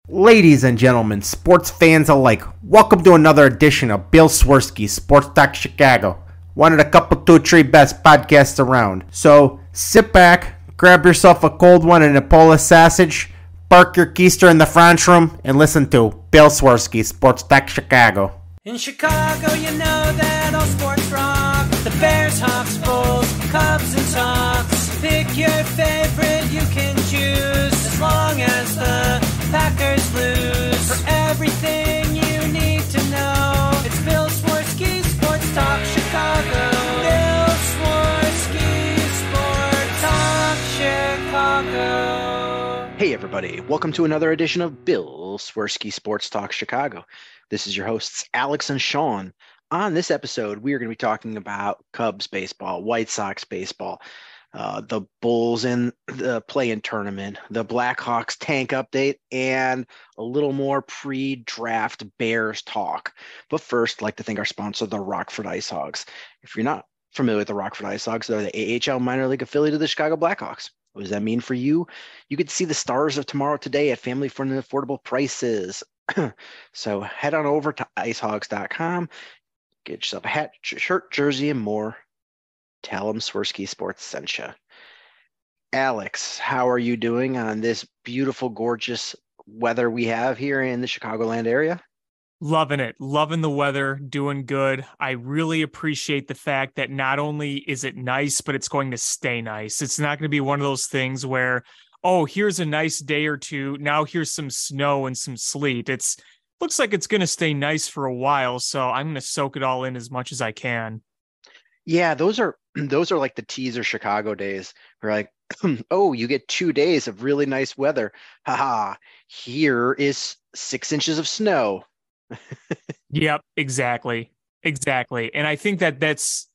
Ladies and gentlemen, sports fans alike, welcome to another edition of Bill Swerski Sports Talk Chicago, one of the couple, two, three best podcasts around. So sit back, grab yourself a cold one and a Polish sausage, park your keister in the French room, and listen to Bill Swerski Sports Talk Chicago. In Chicago, you know that all sports rock. The Bears, Hawks, Bulls, Cubs, and Sox. Pick your favorite, you can choose, as long as the Packers lose. For everything you need to know, it's Bill Swerski Sports Talk Chicago. Bill Swerski Sports Talk Chicago. Hey everybody, welcome to another edition of Bill Swerski Sports Talk Chicago. This is your hosts, Alex and Sean. On this episode, we are going to be talking about Cubs baseball, White Sox baseball, the Bulls in the play-in tournament, the Blackhawks tank update, and a little more pre-draft Bears talk. But first, I'd like to thank our sponsor, the Rockford Ice Hogs. If you're not familiar with the Rockford Ice Hogs, they're the AHL minor league affiliate of the Chicago Blackhawks. What does that mean for you? You could see the stars of tomorrow today at family-friendly affordable prices. So head on over to icehogs.com, get yourself a hat, shirt, jersey, and more. Tell them Swerski Sports sent you. Alex, how are you doing on this beautiful, gorgeous weather we have here in the Chicagoland area? Loving it. Loving the weather. Doing good. I really appreciate the fact that not only is it nice, but it's going to stay nice. It's not going to be one of those things where, oh, here's a nice day or two. Now here's some snow and some sleet. Looks like it's going to stay nice for a while. So I'm going to soak it all in as much as I can. Yeah, those are like the teaser Chicago days. We're like, oh, you get 2 days of really nice weather. Haha, here is 6 inches of snow. Yep, exactly. And I think that's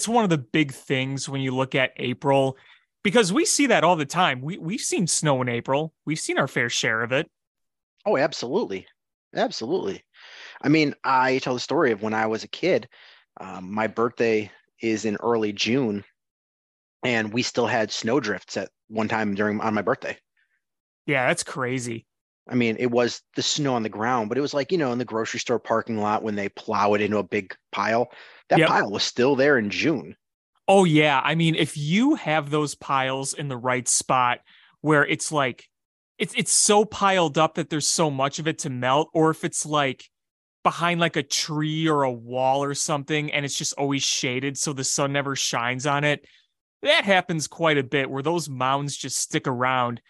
one of the big things when you look at April, because we see that all the time. We've seen snow in April. We've seen our fair share of it. Oh, absolutely. Absolutely. I mean, I tell the story of when I was a kid. My birthday is in early June, and we still had snow drifts at one time on my birthday. Yeah, that's crazy. I mean, it was the snow on the ground, but it was like, in the grocery store parking lot when they plow it into a big pile. That pile was still there in June. Oh, yeah. I mean, if you have those piles in the right spot where it's like, it's so piled up that there's so much of it to melt, or if it's like behind like a tree or a wall or something, and it's just always shaded so the sun never shines on it, that happens quite a bit where those mounds just stick around.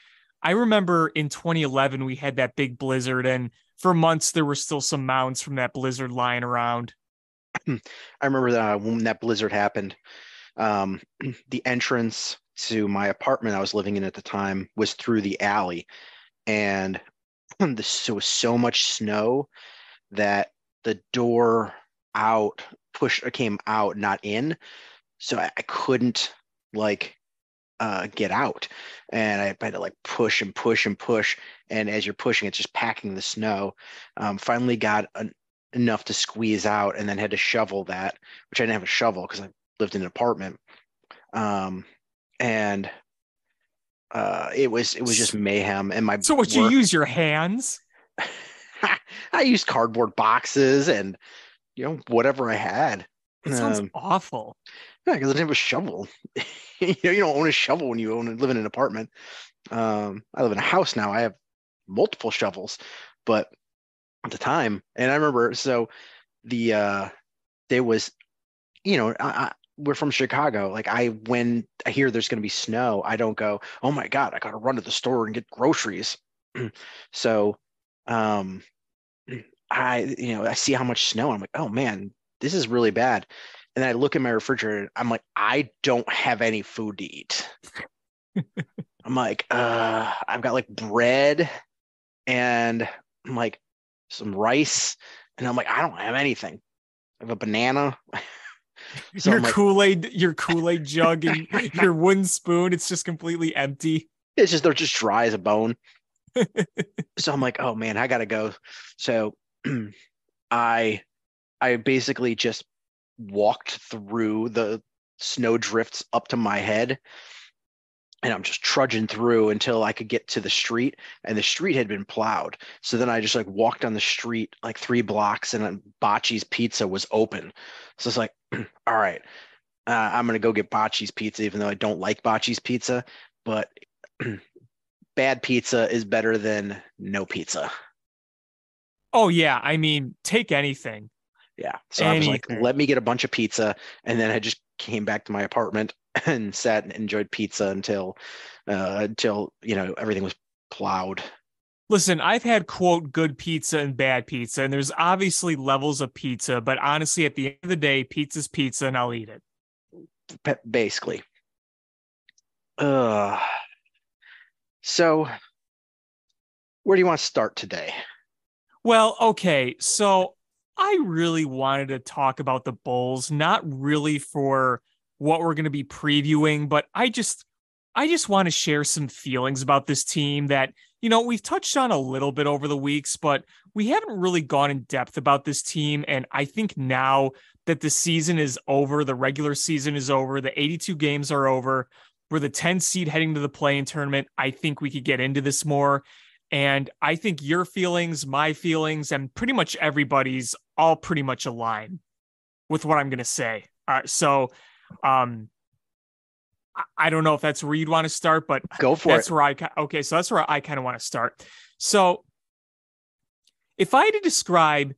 I remember in 2011, we had that big blizzard, and for months there were still some mounds from that blizzard lying around. I remember that when that blizzard happened, the entrance to my apartment I was living in at the time was through the alley, and there was so much snow that the door came out, not in. So I couldn't get out, and I had to like push and push and push. And as you're pushing, it's just packing the snow. Finally got enough to squeeze out, and then had to shovel that, which I didn't have a shovel because I lived in an apartment. And it was just mayhem. And so you use your hands? I used cardboard boxes and whatever I had. It sounds awful. Yeah, because I didn't have a shovel. You don't own a shovel when you live in an apartment. I live in a house now. I have multiple shovels, but at the time, and I remember, so there was, we're from Chicago. Like when I hear there's going to be snow, I don't go, oh my God, I got to run to the store and get groceries. So, I see how much snow. I'm like, oh man, this is really bad. And then I look at my refrigerator. I'm like, I don't have any food to eat. I'm like, I've got like bread and I'm like some rice. And I'm like, I don't have anything. I have a banana. So your Kool-Aid jug and your wooden spoon, it's just completely empty. They're just dry as a bone. So I'm like, oh man, I gotta go. So I basically just walked through the snow drifts up to my head, and I'm just trudging through until I could get to the street, and the street had been plowed. So then I just like walked on the street like 3 blocks, and Bocce's Pizza was open. So it's like, all right, I'm gonna go get Bocce's Pizza, even though I don't like Bocce's Pizza, but bad pizza is better than no pizza. Oh yeah, I mean, take anything. Yeah. So I was like, Anything. let me get a bunch of pizza, and then I just came back to my apartment and sat and enjoyed pizza until everything was plowed. Listen, I've had, quote, good pizza and bad pizza, and there's obviously levels of pizza, but honestly, at the end of the day, pizza's pizza, and I'll eat it. Basically. So where do you want to start today? Well, okay, so I really wanted to talk about the Bulls, not really for what we're going to be previewing, but I just want to share some feelings about this team that, we've touched on a little bit over the weeks, but we haven't really gone in depth about this team. And I think now that the season is over, the regular season is over, the 82 games are over, we're the 10 seed heading to the play-in tournament, I think we could get into this more. And I think your feelings, my feelings, and pretty much everybody's all pretty much aligned with what I'm going to say. So I don't know if that's where you'd want to start, but go for it. So that's where I kind of want to start. So if I had to describe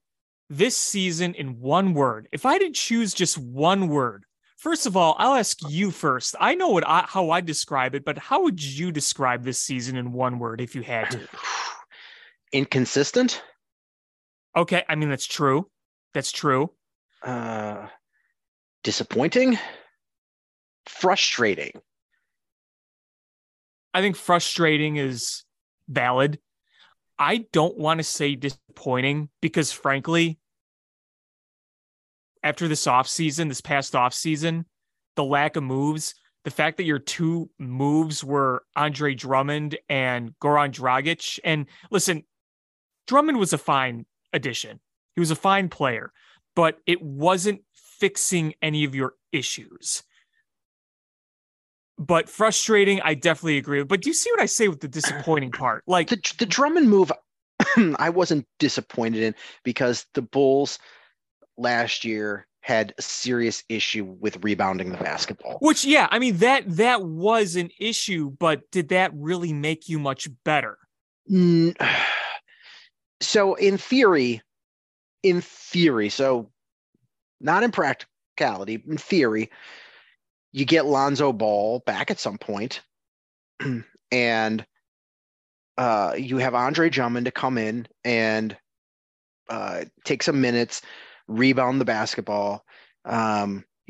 this season in one word, if I had to choose just one word, first of all, I'll ask you first. I know how I describe it, but how would you describe this season in one word if you had to? Inconsistent. Okay. I mean, that's true. Disappointing. Frustrating. I think frustrating is valid. I don't want to say disappointing because, frankly, after this past offseason, the lack of moves, the fact that your 2 moves were Andre Drummond and Goran Dragic. And listen, Drummond was a fine addition. He was a fine player, but it wasn't fixing any of your issues. But frustrating, I definitely agree with. But do you see what I say with the disappointing part? Like the Drummond move, I wasn't disappointed in because the Bulls last year had a serious issue with rebounding the basketball. Which, yeah, I mean, that was an issue, but did that really make you much better? So in theory, so not in practicality, in theory, you get Lonzo Ball back at some point, and you have Andre Drummond to come in and take some minutes, rebound the basketball. You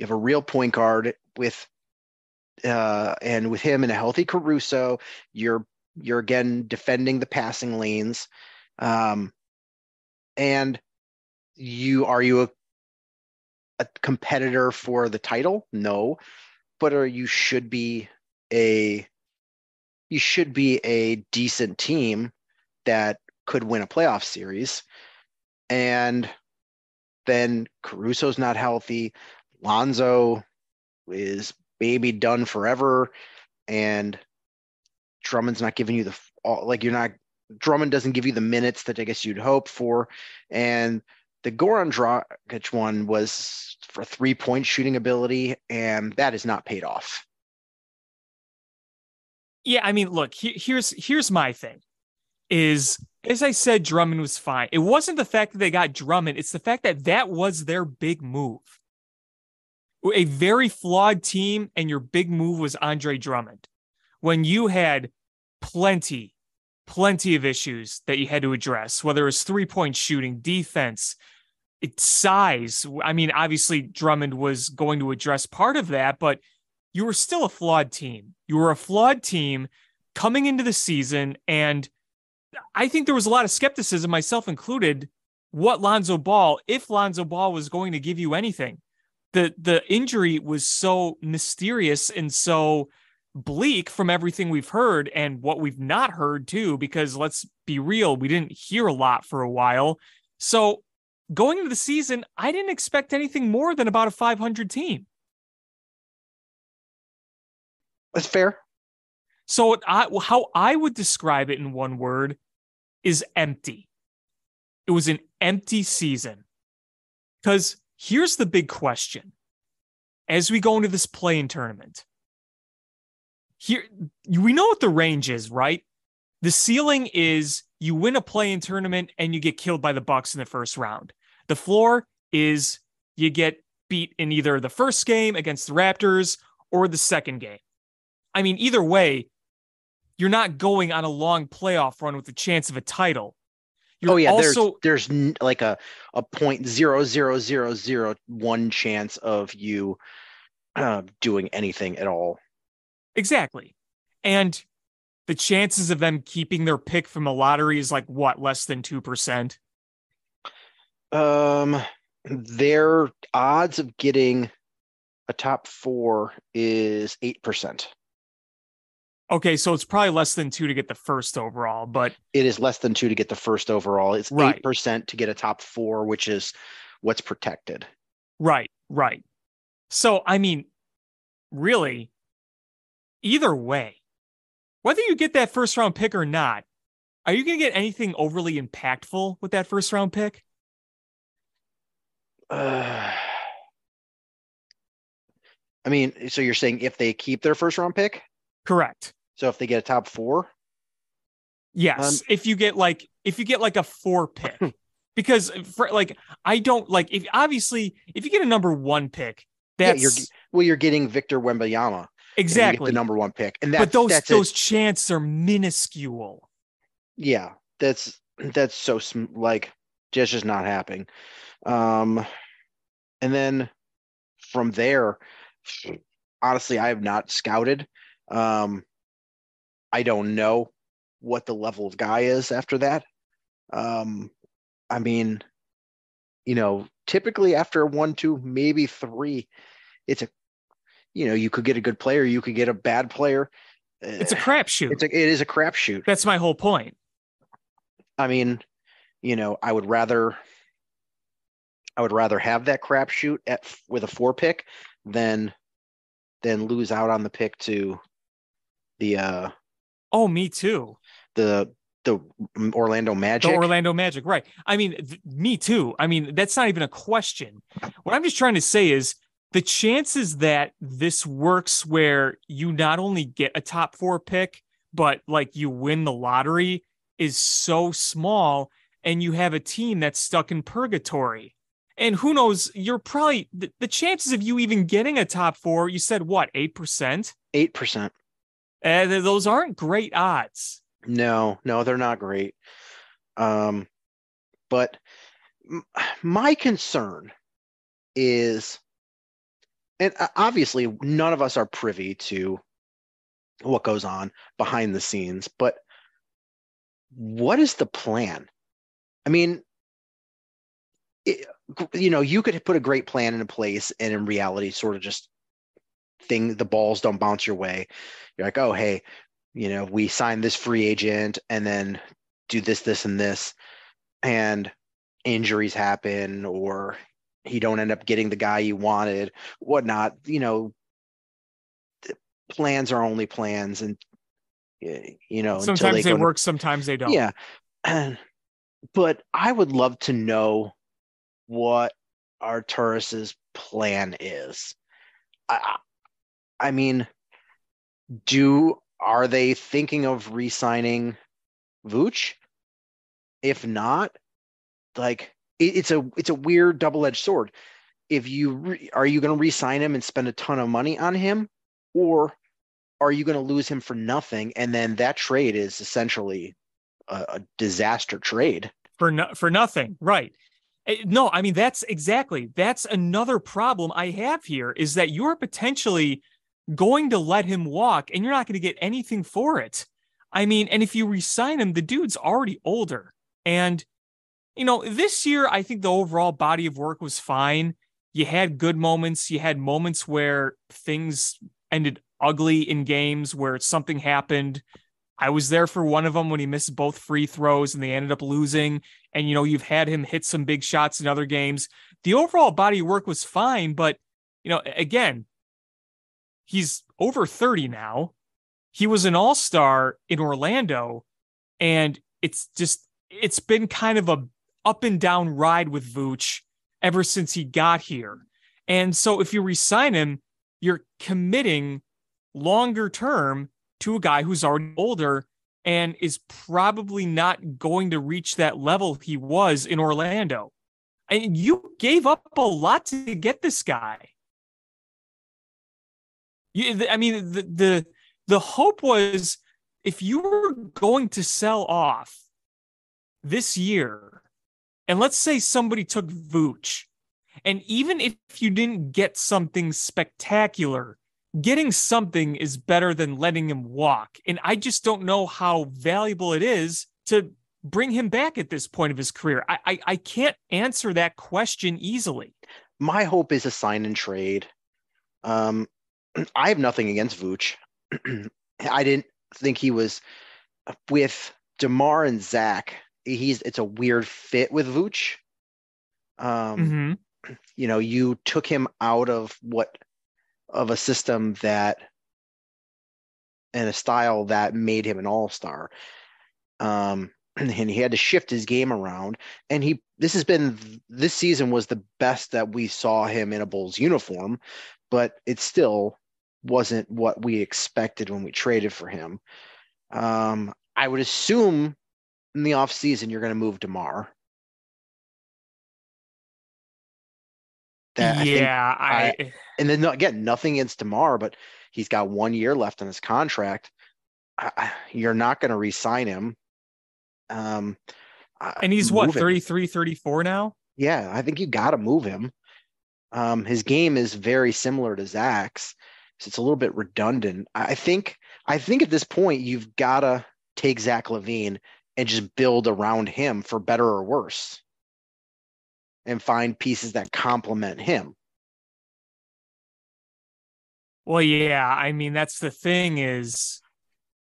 have a real point guard with him and a healthy Caruso. You're again defending the passing lanes, and are you a competitor for the title? No. But you should be a decent team that could win a playoff series. And then Caruso's not healthy. Lonzo is maybe done forever, and Drummond's not giving you Drummond doesn't give you the minutes that I guess you'd hope for. And the Goran Dragic one was for 3-point shooting ability, and that is not paid off. Yeah, I mean, look, here's my thing. Is, as I said, Drummond was fine. It wasn't the fact that they got Drummond. It's the fact that was their big move. A very flawed team, and your big move was Andre Drummond. When you had plenty of issues that you had to address, whether it was 3-point shooting, defense, size. I mean, obviously Drummond was going to address part of that, but you were still a flawed team. You were a flawed team coming into the season, and I think there was a lot of skepticism, myself included, if Lonzo Ball was going to give you anything. The injury was so mysterious and so bleak from everything we've heard and what we've not heard too, because let's be real, we didn't hear a lot for a while. So going into the season, I didn't expect anything more than about a 500 team. That's fair. So how I would describe it in one word is empty. It was an empty season. Because here's the big question. As we go into this play-in tournament, here we know what the range is, right? The ceiling is you win a play-in tournament and you get killed by the Bucks in the first round. The floor is you get beat in either the first game against the Raptors or the second game. I mean, either way, you're not going on a long playoff run with the chance of a title. There's like a 0.00001 chance of you doing anything at all. Exactly. And the chances of them keeping their pick from a lottery is like what, less than 2%? Their odds of getting a top 4 is 8%. Okay, so it's probably less than 2 to get the first overall, but it is less than 2 to get the first overall. It's right. 8% to get a top 4, which is what's protected. Right. So, I mean, really, either way, whether you get that first round pick or not, are you going to get anything overly impactful with that first round pick? I mean, so you're saying if they keep their first round pick? Correct. So if they get a top 4? Yes. If you get like a 4 pick, because I don't like, if you get a number 1 pick, that's you're getting Victor Wembanyama. Exactly. The number 1 pick. And but those chances are minuscule. Yeah. That's so like just not happening. And then from there, honestly, I have not scouted. I don't know what the level of guy is after that. I mean, typically after 1, 2, maybe 3, it's you could get a good player, you could get a bad player. It's a crapshoot. It is a crapshoot. That's my whole point. I mean, I would rather have that crapshoot with a 4 pick than lose out on the pick to the me too. The Orlando Magic. The Orlando Magic, right. I mean, me too. I mean, that's not even a question. What I'm just trying to say is the chances that this works where you not only get a top 4 pick, but like you win the lottery is so small, and you have a team that's stuck in purgatory. And who knows, you're probably the chances of you even getting a top 4, you said what, 8%? 8%. Those aren't great odds. No, they're not great. But my concern is, and obviously none of us are privy to what goes on behind the scenes, but what is the plan? I mean, you could put a great plan into place, and in reality, sort of just the balls don't bounce your way. You're like, oh, hey, we signed this free agent and then do this, and this, and injuries happen, or you don't end up getting the guy you wanted, whatnot. Plans are only plans, and sometimes they work, sometimes they don't. Yeah. But I would love to know what Arturas's plan is. I mean, are they thinking of re-signing Vooch? If not, like it's a weird double-edged sword. If are you going to re-sign him and spend a ton of money on him, or are you going to lose him for nothing? And then that trade is essentially a disaster trade for nothing, right? No, I mean, that's another problem I have here, is that you're potentially going to let him walk and you're not going to get anything for it. I mean, and if you re-sign him, the dude's already older. And, this year, I think the overall body of work was fine. You had good moments. You had moments where things ended ugly in games, where something happened. I was there for one of them when he missed both free throws and they ended up losing. And, you've had him hit some big shots in other games. The overall body of work was fine, but, again, he's over 30 now. he was an all-star in Orlando, and it's been kind of a up and down ride with Vooch ever since he got here. And so if you re-sign him, you're committing longer term to a guy who's already older and is probably not going to reach that level he was in Orlando. And you gave up a lot to get this guy. The hope was, if you were going to sell off this year, and let's say somebody took Vooch, and even if you didn't get something spectacular, getting something is better than letting him walk. And I just don't know how valuable it is to bring him back at this point of his career. I can't answer that question easily. My hope is a sign and trade. I have nothing against Vooch. I didn't think he was with DeMar and Zach. It's a weird fit with Vooch. You know, you took him out of a system that and a style that made him an all-star. And he had to shift his game around. And this season was the best that we saw him in a Bulls uniform, but it still wasn't what we expected when we traded for him. I would assume in the offseason you're going to move DeMar. And then again, nothing against DeMar, but he's got 1 year left on his contract. You're not going to re-sign him. And he's what, 33, 34 now? Yeah, I think you got to move him. His game is very similar to Zach's, so it's a little bit redundant. I think at this point you've got to take Zach LaVine and just build around him for better or worse, and find pieces that complement him. Well, yeah, I mean, that's the thing is,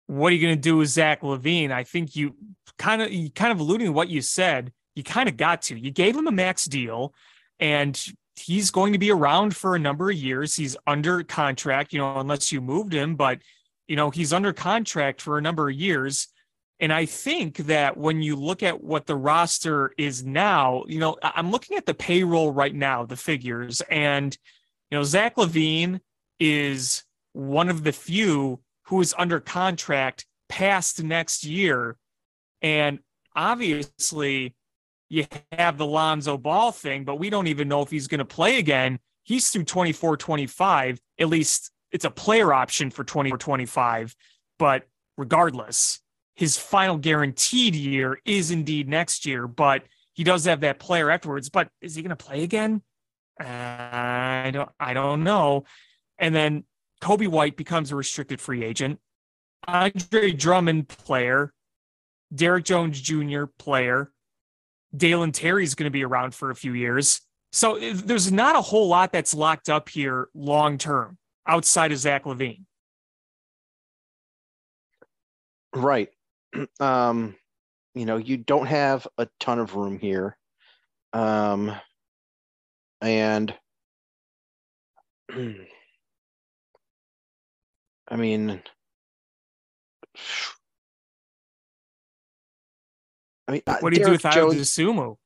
what are you going to do with Zach LaVine? I think you kind of alluding to what you said, you kind of got to. You gave him a max deal, and he's going to be around for a number of years. He's under contract, unless you moved him, but, he's under contract for a number of years. And I think that when you look at what the roster is now, I'm looking at the payroll right now, the figures, and, Zach LaVine is one of the few who is under contract past next year. And obviously you have the Lonzo Ball thing, but we don't even know if he's going to play again. He's through 24-25. At least it's a player option for 24-25. But regardless, his final guaranteed year is indeed next year, but he does have that player afterwards. But is he going to play again? I don't know. And then Kobe White becomes a restricted free agent. Andre Drummond, player. Derek Jones Jr., player. Dalen Terry's going to be around for a few years. So there's not a whole lot that's locked up here long-term outside of Zach LaVine. Right. You don't have a ton of room here. And I mean, what do you do with Sumu?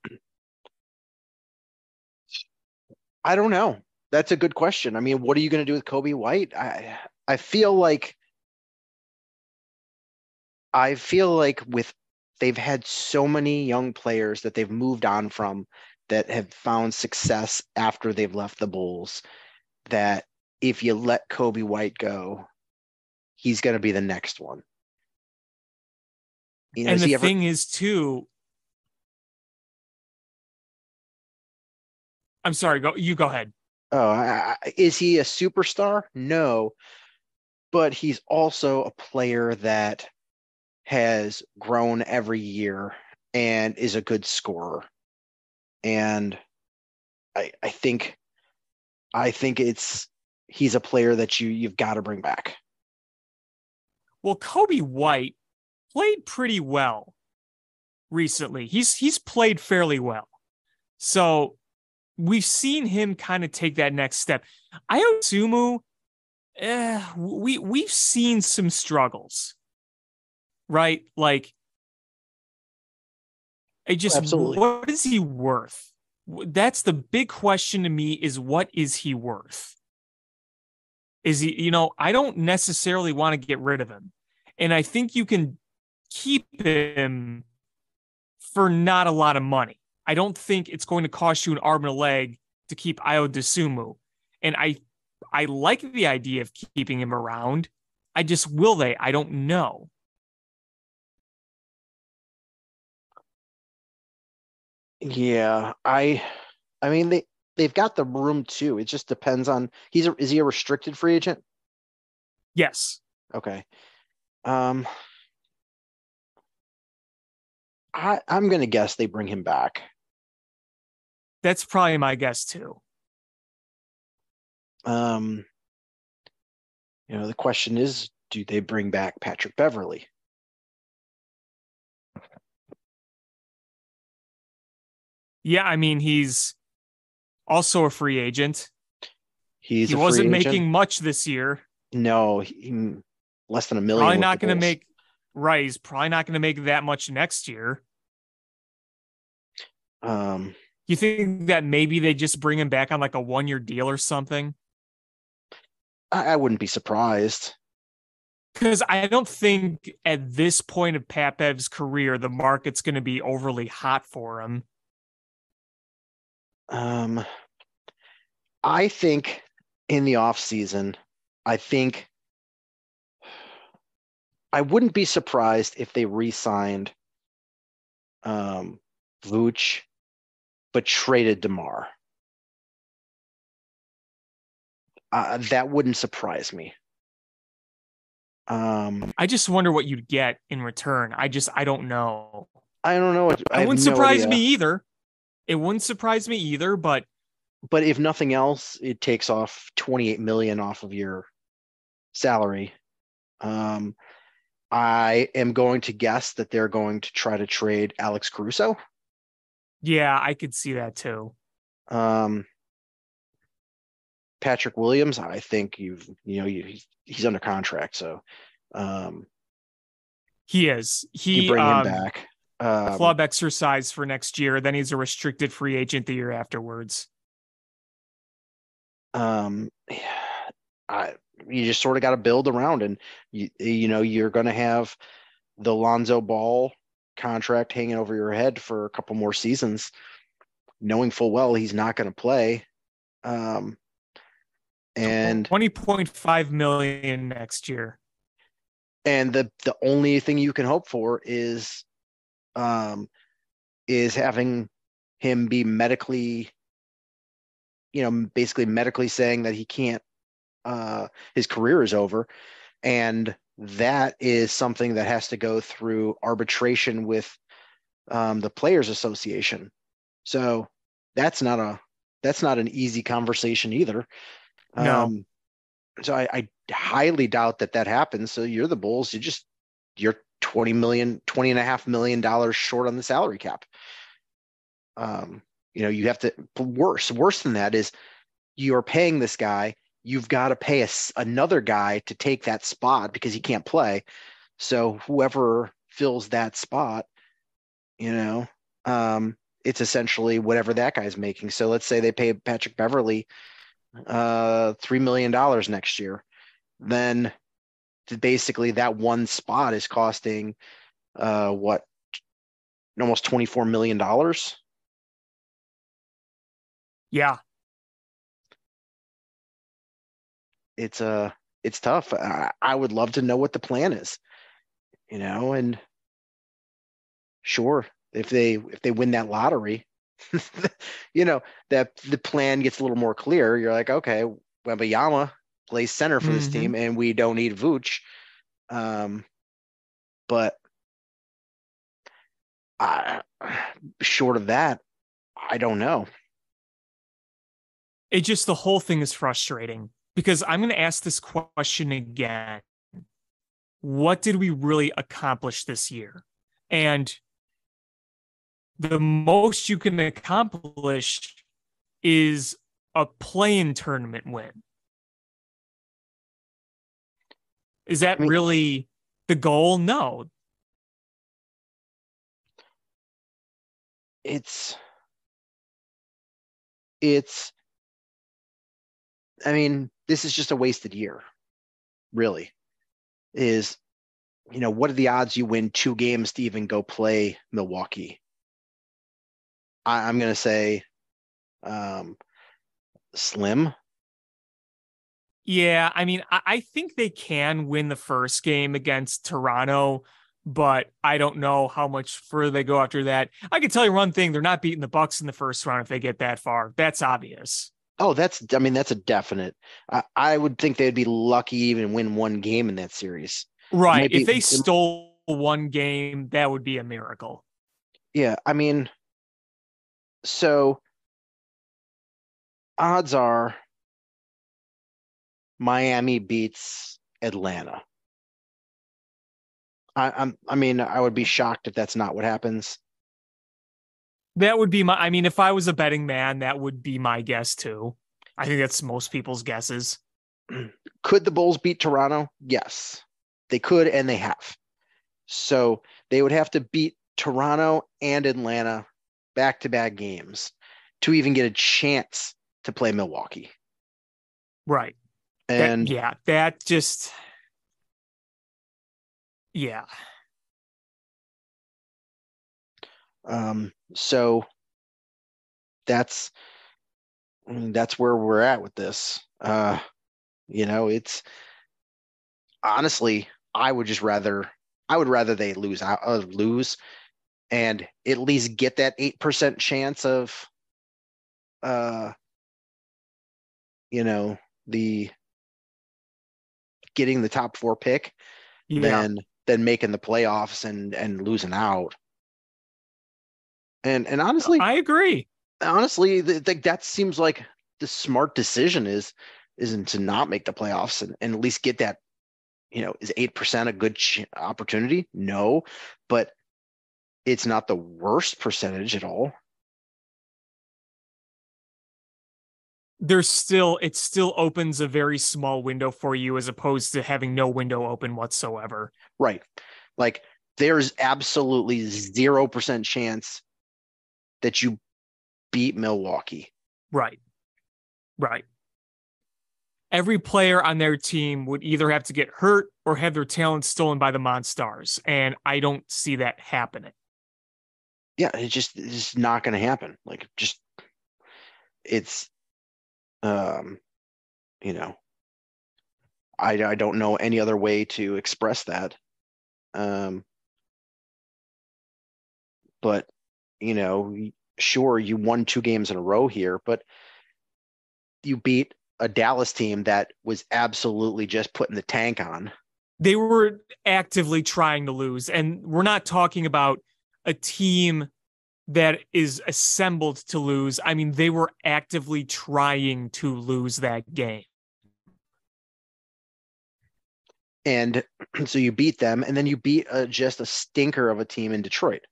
I don't know. That's a good question. I mean, what are you going to do with Kobe White? I feel like they've had so many young players that they've moved on from that have found success after they've left the Bulls, that if you let Kobe White go, he's going to be the next one. And the thing is, too, I'm sorry, go ahead. Oh, is he a superstar? No, but he's also a player that has grown every year and is a good scorer. And I think he's a player that you've got to bring back. Well, Kobe White played pretty well recently. He's played fairly well. So we've seen him kind of take that next step. Sumu, we've seen some struggles, right? Like, Absolutely. what is he worth? That's the big question to me, is what is he worth? Is he, I don't necessarily want to get rid of him. And I think you can keep him for not a lot of money. I don't think it's going to cost you an arm and a leg to keep Ayo Dosunmu. And I like the idea of keeping him around. Will they? I don't know. Yeah, I mean they've got the room too. It just depends on is he a restricted free agent? Yes. Okay. I'm gonna guess they bring him back. That's probably my guess too. The question is, do they bring back Patrick Beverley? Yeah, I mean, he's also a free agent. He wasn't making much this year. No, less than $1 million. Probably not going to make. Right, he's probably not going to make that much next year. You think that maybe they just bring him back on like a 1-year deal or something? I wouldn't be surprised. Because I don't think at this point of Papev's career, the market's going to be overly hot for him. I think in the offseason, I wouldn't be surprised if they re-signed Vooch, but traded DeMar. That wouldn't surprise me. I just wonder what you'd get in return. I don't know. I don't know. It wouldn't surprise me either. It wouldn't surprise me either, but if nothing else, it takes off $28 million off of your salary. I am going to guess that they're going to try to trade Alex Caruso. Yeah, I could see that too. Patrick Williams, I think he's under contract, so he is. You bring him back. Club exercise for next year. Then he's a restricted free agent the year afterwards. You just sort of got to build around, and you're going to have the Lonzo Ball contract hanging over your head for a couple more seasons, knowing full well he's not going to play. And $20.5 million next year. And the only thing you can hope for is having him be medically, basically medically saying that he can't, his career is over. And that is something that has to go through arbitration with the Players Association. So that's not an easy conversation either. No. So I highly doubt that happens. So you're the Bulls. You're $20.5 million short on the salary cap. You have to, worse than that is you're paying this guy. You've got to pay another guy to take that spot because he can't play. So whoever fills that spot, it's essentially whatever that guy's making. So let's say they pay Patrick Beverley $3 million next year. Then basically that one spot is costing almost $24 million. Yeah. It's tough. I would love to know what the plan is, and sure, if they win that lottery, that the plan gets a little more clear. You're like, okay, Wembanyama plays center for this team and we don't need Vooch. But short of that, I don't know. The whole thing is frustrating because I'm going to ask this question again. What did we really accomplish this year? And the most you can accomplish is a play-in tournament win. Is that really the goal? No. It's I mean, this is just a wasted year, really. What are the odds you win 2 games to even go play Milwaukee? I'm going to say slim. Yeah, I mean, I think they can win the first game against Toronto, but I don't know how much further they go after that. I can tell you one thing, they're not beating the Bucks in the first round if they get that far. That's obvious. Oh, that's a definite. I would think they'd be lucky to even win 1 game in that series. Right. If they stole 1 game, that would be a miracle. Yeah, I mean, so odds are Miami beats Atlanta. I would be shocked if that's not what happens. That would be if I was a betting man, that would be my guess too. I think that's most people's guesses. Could the Bulls beat Toronto? Yes, they could, and they have. So they would have to beat Toronto and Atlanta back-to-back games to even get a chance to play Milwaukee. Right. And yeah. So that's where we're at with this. It's honestly, I would rather they lose and at least get that 8% chance of the getting the top 4 pick than making the playoffs and losing out. And honestly, I agree. Honestly, that seems like the smart decision isn't to not make the playoffs and at least get that, is 8% a good opportunity? No, but it's not the worst percentage at all. It still opens a very small window for you as opposed to having no window open whatsoever. Right. Like there's absolutely 0% chance that you beat Milwaukee. Right. Every player on their team would either have to get hurt or have their talent stolen by the Monstars. And I don't see that happening. Yeah, it's just not going to happen. Like, I don't know any other way to express that. But, sure, you won 2 games in a row here, but you beat a Dallas team that was absolutely just putting the tank on. They were actively trying to lose. And we're not talking about a team that is assembled to lose. I mean, they were actively trying to lose that game. And so you beat them, and then you beat just a stinker of a team in Detroit.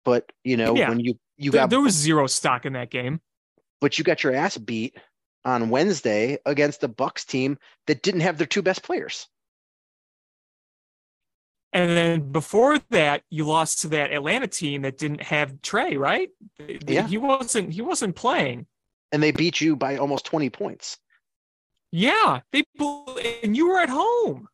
But, when there was 0 stock in that game. But you got your ass beat on Wednesday against the Bucks team that didn't have their 2 best players. And then before that, you lost to that Atlanta team that didn't have Trey, right? Yeah. He wasn't playing. And they beat you by almost 20 points. Yeah, and you were at home.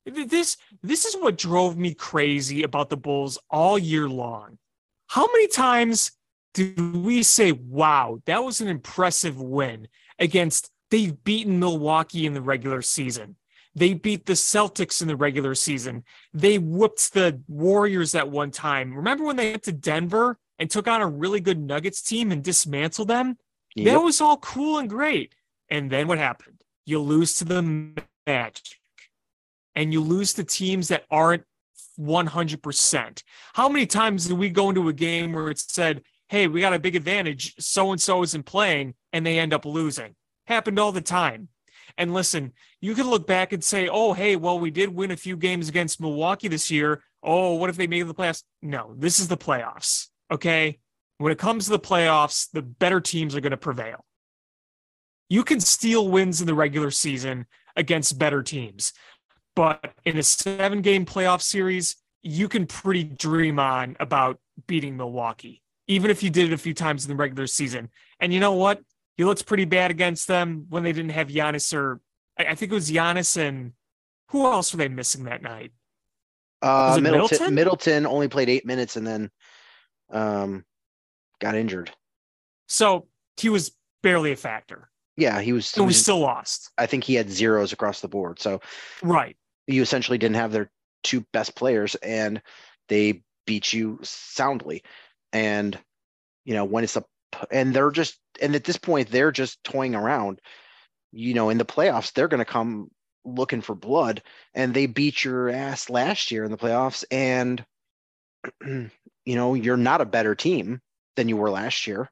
This is what drove me crazy about the Bulls all year long. How many times do we say, wow, that was an impressive win against, they've beaten Milwaukee in the regular season. They beat the Celtics in the regular season. They whooped the Warriors at one time. Remember when they went to Denver and took on a really good Nuggets team and dismantled them? Yep. That was all cool and great. And then what happened? You lose to the Magic. And you lose to teams that aren't 100%. How many times did we go into a game where it said, hey, we got a big advantage, so-and-so isn't playing, and they end up losing? Happened all the time. And listen, you can look back and say, oh, hey, well, we did win a few games against Milwaukee this year. Oh, what if they made the playoffs? No, this is the playoffs, okay? When it comes to the playoffs, the better teams are going to prevail. You can steal wins in the regular season against better teams, but in a 7-game playoff series, you can pretty dream on about beating Milwaukee, even if you did it a few times in the regular season. And you know what? You looked pretty bad against them when they didn't have Giannis, or I think it was Giannis, and who else were they missing that night? Was it Middleton? Middleton only played 8 minutes and then got injured. So he was barely a factor. Yeah, he was still lost. I think he had zeros across the board. So right, you essentially didn't have their 2 best players, and they beat you soundly. And when it's and at this point they're just toying around. In the playoffs they're going to come looking for blood, and they beat your ass last year in the playoffs. And you're not a better team than you were last year.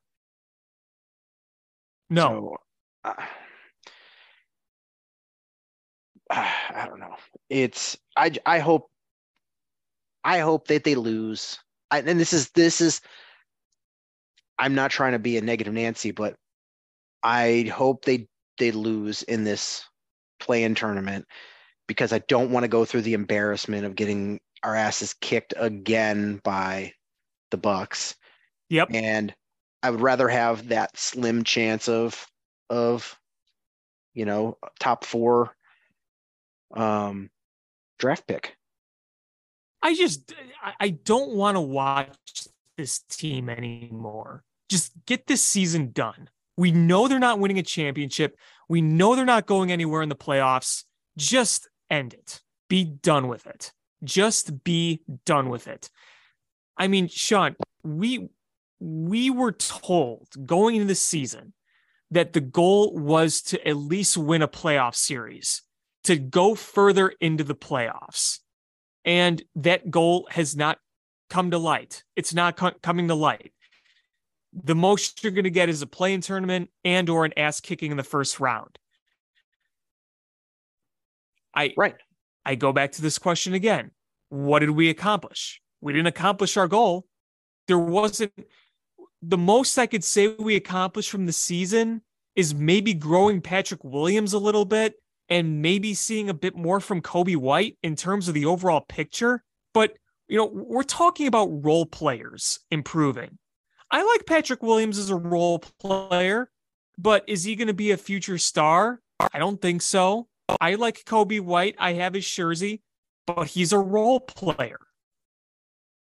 No. So, I don't know. It's I hope that they lose. And this is I'm not trying to be a negative Nancy, but I hope they lose in this play-in tournament, because I don't want to go through the embarrassment of getting our asses kicked again by the Bucks. Yep. And I would rather have that slim chance of top 4 draft pick. I don't want to watch this team anymore. Just get this season done. We know they're not winning a championship. We know they're not going anywhere in the playoffs. Just end it. Be done with it. Just be done with it. I mean, Sean, we were told going into the season that the goal was to at least win a playoff series, to go further into the playoffs. And that goal has not come to light. It's not coming to light. The most you're going to get is a play-in tournament and or an ass kicking in the first round. I go back to this question again. What did we accomplish? We didn't accomplish our goal. There wasn't. The most I could say we accomplished from the season is maybe growing Patrick Williams a little bit and maybe seeing a bit more from Kobe White in terms of the overall picture. But, we're talking about role players improving. I like Patrick Williams as a role player, but is he going to be a future star? I don't think so. I like Kobe White. I have his jersey, but he's a role player.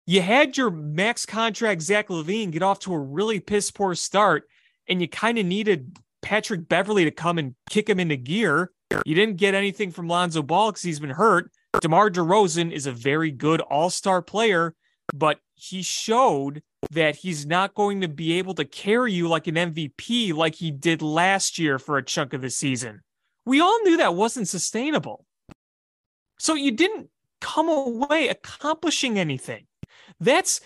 You had your max contract Zach LaVine get off to a really piss poor start, and you kind of needed Patrick Beverley to come and kick him into gear. You didn't get anything from Lonzo Ball because he's been hurt. DeMar DeRozan is a very good all-star player, but he showed that he's not going to be able to carry you like an MVP like he did last year for a chunk of the season. We all knew that wasn't sustainable. So you didn't come away accomplishing anything. That's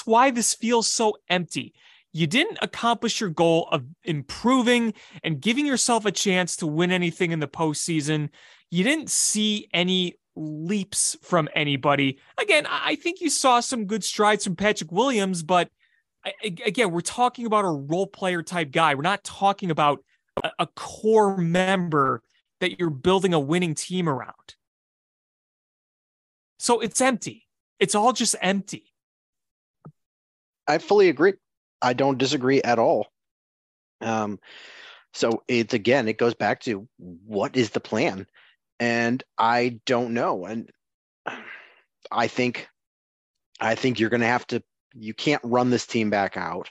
why this feels so empty. You didn't accomplish your goal of improving and giving yourself a chance to win anything in the postseason. You didn't see any leaps from anybody. Again, I think you saw some good strides from Patrick Williams, but again, we're talking about a role player type guy. We're not talking about a core member that you're building a winning team around. So it's empty. It's all just empty. I fully agree. I don't disagree at all. So it goes back to what is the plan? And I don't know. And I think you're going to have to, you can't run this team back out.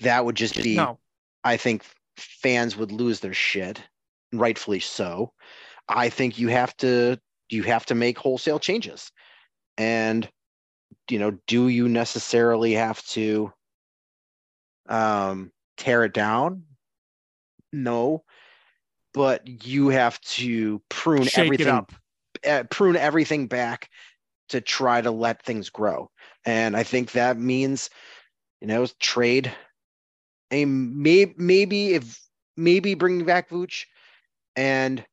That would just be, no. I think fans would lose their shit, rightfully so. I think you have to make wholesale changes. And, do you necessarily have to tear it down? No, but you have to prune everything back to try to let things grow. And I think that means, trade maybe bringing back Vooch and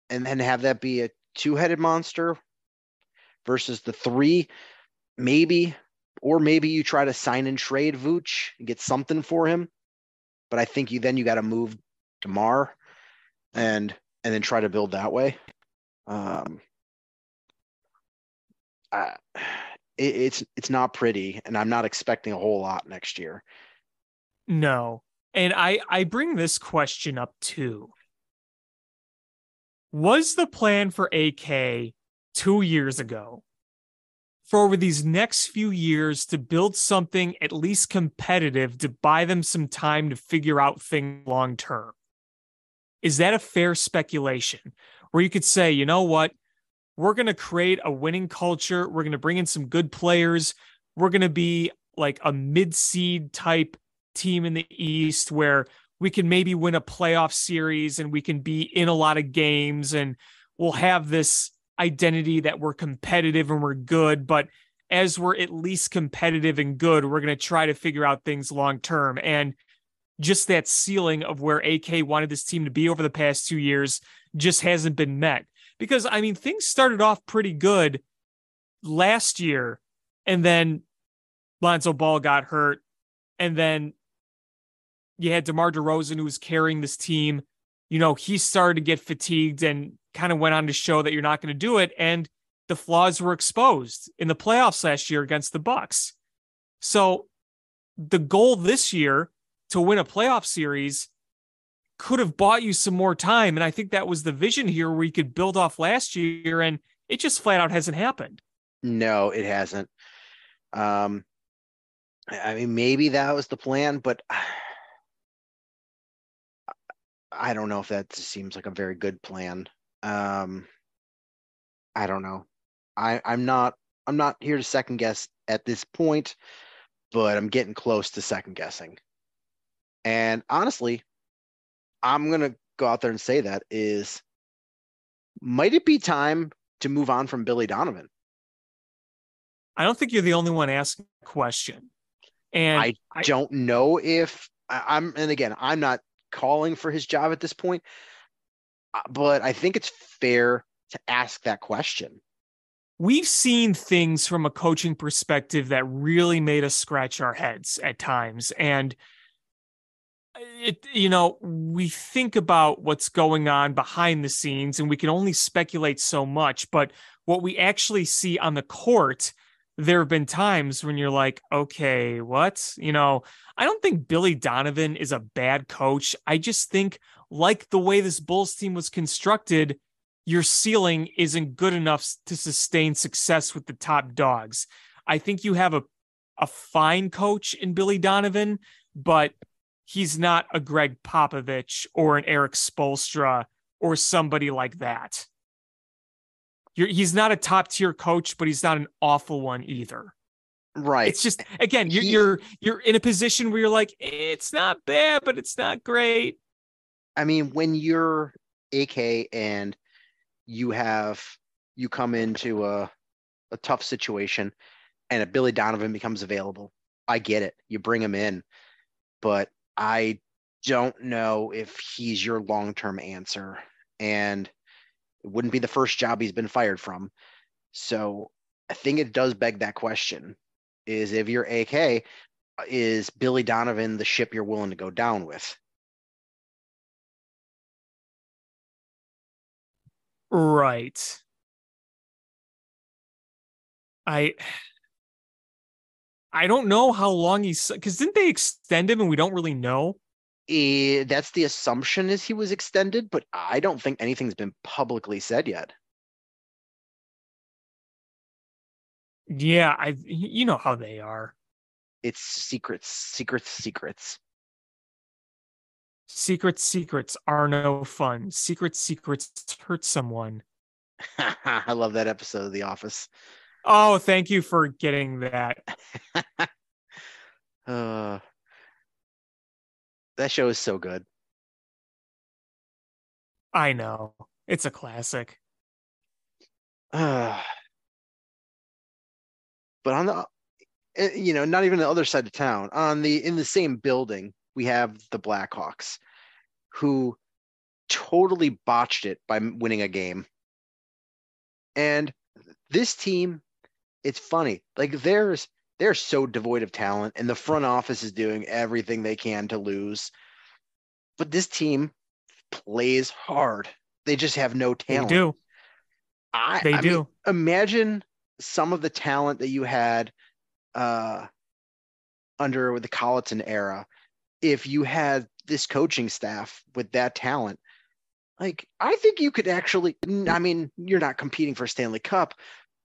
then have that be a 2-headed monster versus the 3, maybe. Or maybe you try to sign and trade Vooch and get something for him. but I think you got to move DeMar and then try to build that way. It's not pretty, and I'm not expecting a whole lot next year. No. And I bring this question up too. Was the plan for AK 2 years ago for over these next few years to build something at least competitive to buy them some time to figure out things long term? Is that a fair speculation where you could say, you know what? We're going to create a winning culture. We're going to bring in some good players. We're going to be like a mid-seed type team in the East where we can maybe win a playoff series and we can be in a lot of games and we'll have this identity that we're competitive and we're good. But as we're at least competitive and good, we're going to try to figure out things long term. And just that ceiling of where AK wanted this team to be over the past 2 years just hasn't been met. Because, I mean, things started off pretty good last year, and then Lonzo Ball got hurt, and then you had DeMar DeRozan, who was carrying this team. You know, he started to get fatigued and kind of went on to show that you're not going to do it, and the flaws were exposed in the playoffs last year against the Bucks. So the goal this year to win a playoff series could have bought you some more time. And I think that was the vision here where you could build off last year, and it just flat out hasn't happened. No, it hasn't. I mean, maybe that was the plan, but I don't know if that seems like a very good plan. I don't know. I'm not here to second guess at this point, but I'm getting close to second guessing. And honestly, I'm going to go out there and say might it be time to move on from Billy Donovan? I don't think you're the only one asking the question. And I don't know if and again, I'm not calling for his job at this point, but I think it's fair to ask that question. We've seen things from a coaching perspective that really made us scratch our heads at times. And we think about what's going on behind the scenes and we can only speculate so much, but what we actually see on the court, there have been times when you're like, okay, what? I don't think Billy Donovan is a bad coach. I just think, like the way this Bulls team was constructed, your ceiling isn't good enough to sustain success with the top dogs. I think you have a fine coach in Billy Donovan, but he's not a Greg Popovich or an Eric Spoelstra or somebody like that. He's not a top tier coach, but he's not an awful one either. Right. It's just, again, you're in a position where you're like, it's not bad, but it's not great. I mean, when you're AK and you come into a tough situation and a Billy Donovan becomes available, I get it. You bring him in, but I don't know if he's your long-term answer, and it wouldn't be the first job he's been fired from. So I think it does beg that question, is if you're AK, is Billy Donovan the ship you're willing to go down with? Right. I don't know how long because didn't they extend him and we don't really know? That's the assumption, is he was extended, but I don't think anything's been publicly said yet. Yeah, you know how they are. It's secrets. Secrets are no fun. Secrets hurt someone. I love that episode of The Office. Oh, thank you for getting that. That show is so good. I know. It's a classic. But on the, not even the other side of town, in the same building, we have the Blackhawks, who totally botched it by winning a game. And this team, it's funny. Like they're so devoid of talent, and the front office is doing everything they can to lose. but this team plays hard. They just have no They talent. do. I do. mean, imagine some of the talent that you had under the Colleton era. If you had this coaching staff with that talent, like I think you could actually, I mean, you're not competing for Stanley Cup,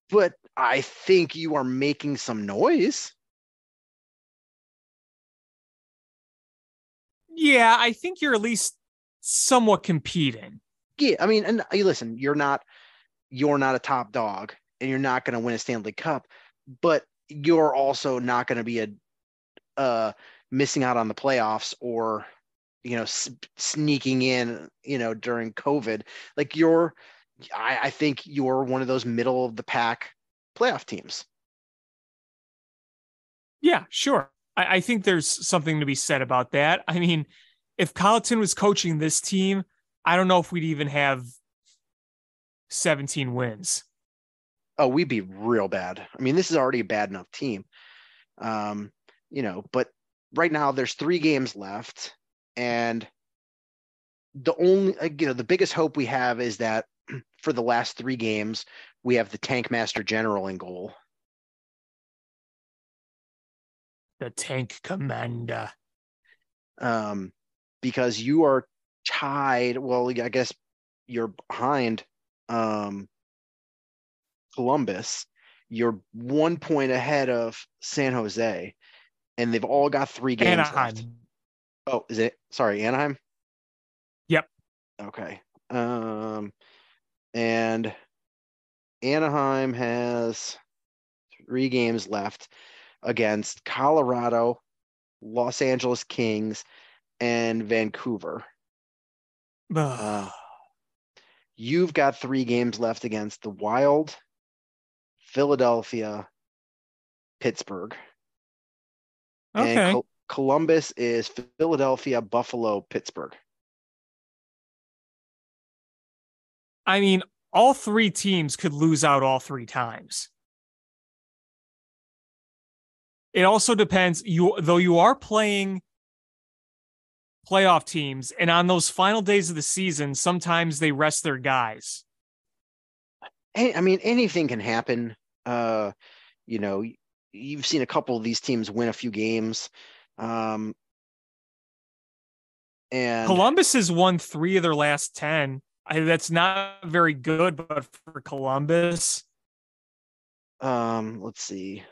but I think you are making some noise. Yeah, I think you're at least somewhat competing. Yeah, I mean, and listen, you're not a top dog and you're not going to win a Stanley Cup, but you're also not going to be missing out on the playoffs or sneaking in during COVID. Like I think you're one of those middle of the pack playoff teams. Yeah, sure. I think there's something to be said about that. I mean, if Colleton was coaching this team, I don't know if we'd even have 17 wins. Oh, we'd be real bad. I mean, this is already a bad enough team. But right now there's 3 games left, and the only the biggest hope we have is that for the last 3 games we have the Tank Master General in goal. The Tank Commander. Because you are tied. Well, I guess you're behind Columbus. You're 1 point ahead of San Jose, and they've all got 3 games Anaheim. left. Oh, is it? Sorry, Anaheim? Yep. Okay. And Anaheim has 3 games left against Colorado, Los Angeles Kings, and Vancouver. You've got 3 games left against the Wild, Philadelphia, Pittsburgh. Okay. And Columbus is Philadelphia, Buffalo, Pittsburgh. I mean, all 3 teams could lose out all 3 times. It also depends. Though you are playing playoff teams, and on those final days of the season, sometimes they rest their guys. I mean, anything can happen. You've seen a couple of these teams win a few games. And Columbus has won 3 of their last 10. That's not very good, but for Columbus. Let's see.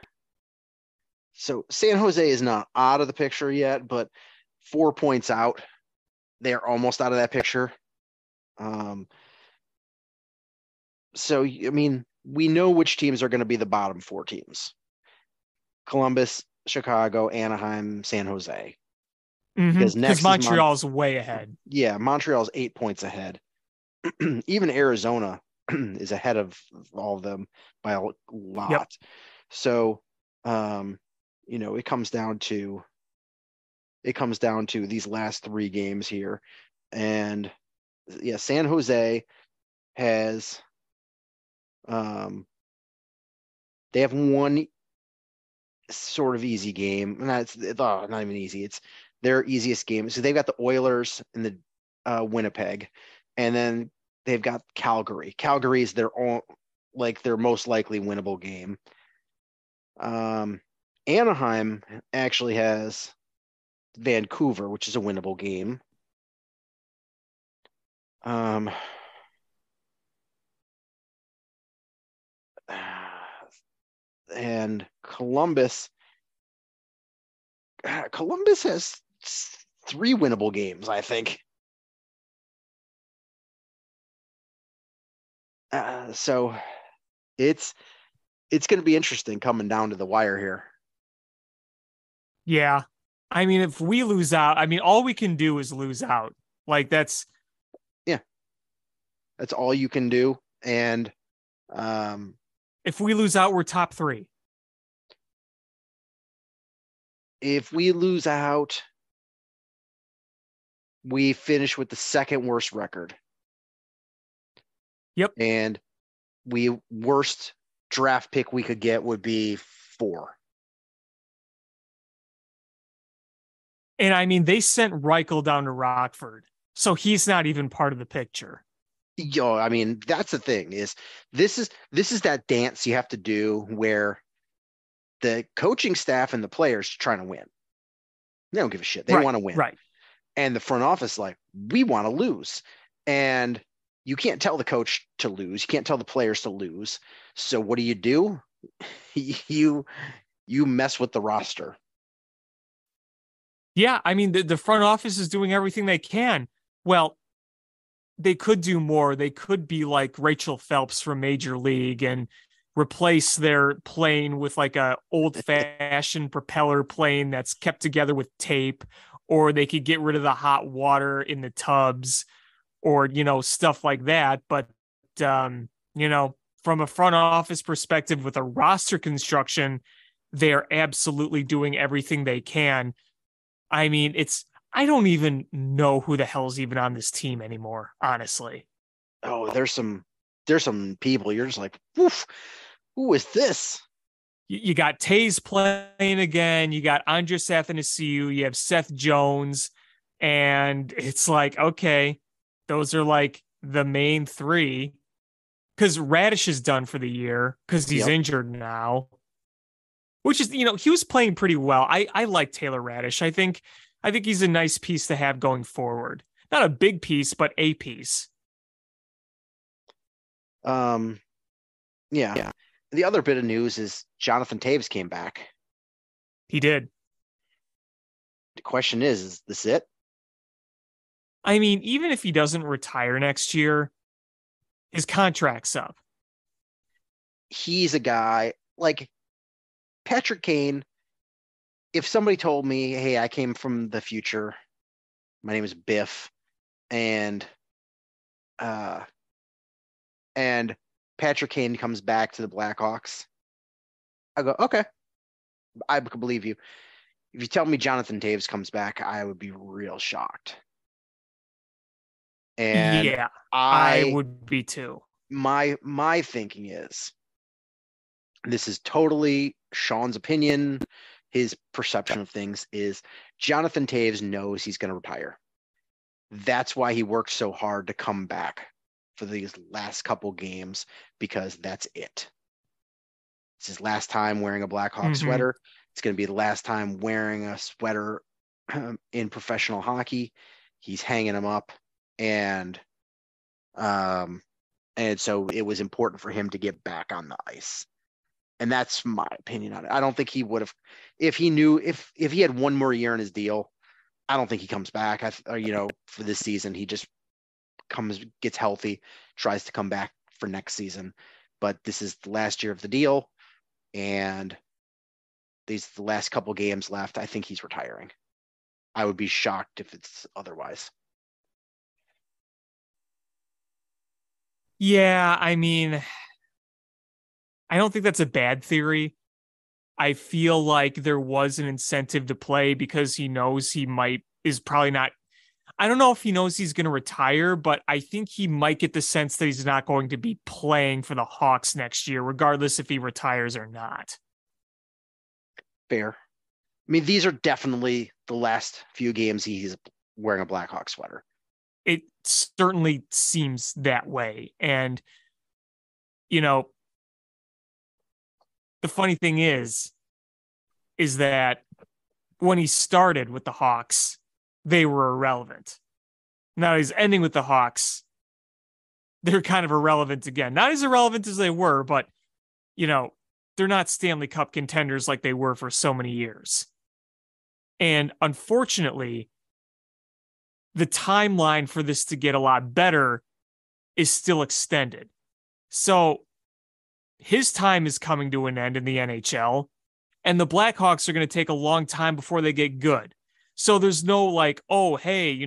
So San Jose is not out of the picture yet, but 4 points out. They're almost out of that picture. So, I mean, we know which teams are going to be the bottom 4 teams. Columbus, Chicago, Anaheim, San Jose. Because Montreal's way ahead. Yeah, Montreal's 8 points ahead. Even Arizona is ahead of all of them by a lot. Yep. So, it comes down to these last 3 games here. And yeah, San Jose has they have one sort of easy game. Not even easy. It's their easiest game. So they've got the Oilers and the Winnipeg, and then they've got Calgary. Calgary is their most likely winnable game. Anaheim actually has Vancouver, which is a winnable game. And Columbus has 3 winnable games, I think. So it's going to be interesting coming down to the wire here. Yeah. I mean, if we lose out, all we can do is lose out. That's all you can do. And if we lose out, we're top 3. If we lose out, we finish with the 2nd worst record. Yep. And worst draft pick we could get would be 4. And I mean, they sent Reichel down to Rockford, so he's not even part of the picture. Yo, I mean, that's the thing is this is that dance you have to do where the coaching staff and the players are trying to win. They don't give a shit. They want to win. Right. And the front office, like, we want to lose. And you can't tell the coach to lose. You can't tell the players to lose. So what do? You mess with the roster. Yeah, I mean, the front office is doing everything they can. Well, they could do more. They could be like Rachel Phelps from Major League and replace their plane with like a old-fashioned propeller plane that's kept together with tape, or they could get rid of the hot water in the tubs, or, stuff like that. But, from a front office perspective with a roster construction, they're absolutely doing everything they can. I mean, I don't even know who the hell's even on this team anymore, honestly. Oh, there's some people you're just like, woof, who is this? You got Taze playing again. You got Andres Athanasiou. You have Seth Jones. And it's like, okay, those are like the main three. Because Radish is done for the year because he's injured now. Which is, he was playing pretty well. I like Taylor Radish. I think he's a nice piece to have going forward. Not a big piece, but a piece. Yeah. The other bit of news is Jonathan Taves came back. He did. The question is this it? I mean, even if he doesn't retire next year, his contract's up. He's a guy like Patrick Kane. If somebody told me, hey, I came from the future, my name is Biff, and Patrick Kane comes back to the Blackhawks, I go, okay, I could believe you. If you tell me Jonathan Taves comes back, I would be real shocked. And yeah, I would be too. My thinking is, this is totally Sean's opinion. His perception of things is Jonathan Taves knows he's going to retire. That's why he worked so hard to come back for these last couple games, because that's it. It's his last time wearing a Blackhawk sweater. It's going to be the last time wearing a sweater in professional hockey. He's hanging them up, and so it was important for him to get back on the ice. And that's my opinion on it. I don't think he would have, if he had one more year in his deal, I don't think he comes back. For this season, he just gets healthy, tries to come back for next season. But this is the last year of the deal, and the last couple games left. I think he's retiring. I would be shocked if it's otherwise. Yeah, I mean, I don't think that's a bad theory. I feel like there was an incentive to play because he knows is probably not. I don't know if he knows he's going to retire, but I think he might get the sense that he's not going to be playing for the Hawks next year, regardless if he retires or not. Fair. I mean, these are definitely the last few games he's wearing a Blackhawk sweater. It certainly seems that way. And, the funny thing is that when he started with the Hawks, they were irrelevant. Now he's ending with the Hawks. They're kind of irrelevant again. Not as irrelevant as they were, but, they're not Stanley Cup contenders like they were for so many years. And unfortunately, the timeline for this to get a lot better is still extended. So his time is coming to an end in the NHL, and the Blackhawks are going to take a long time before they get good. So there's no like, oh, hey,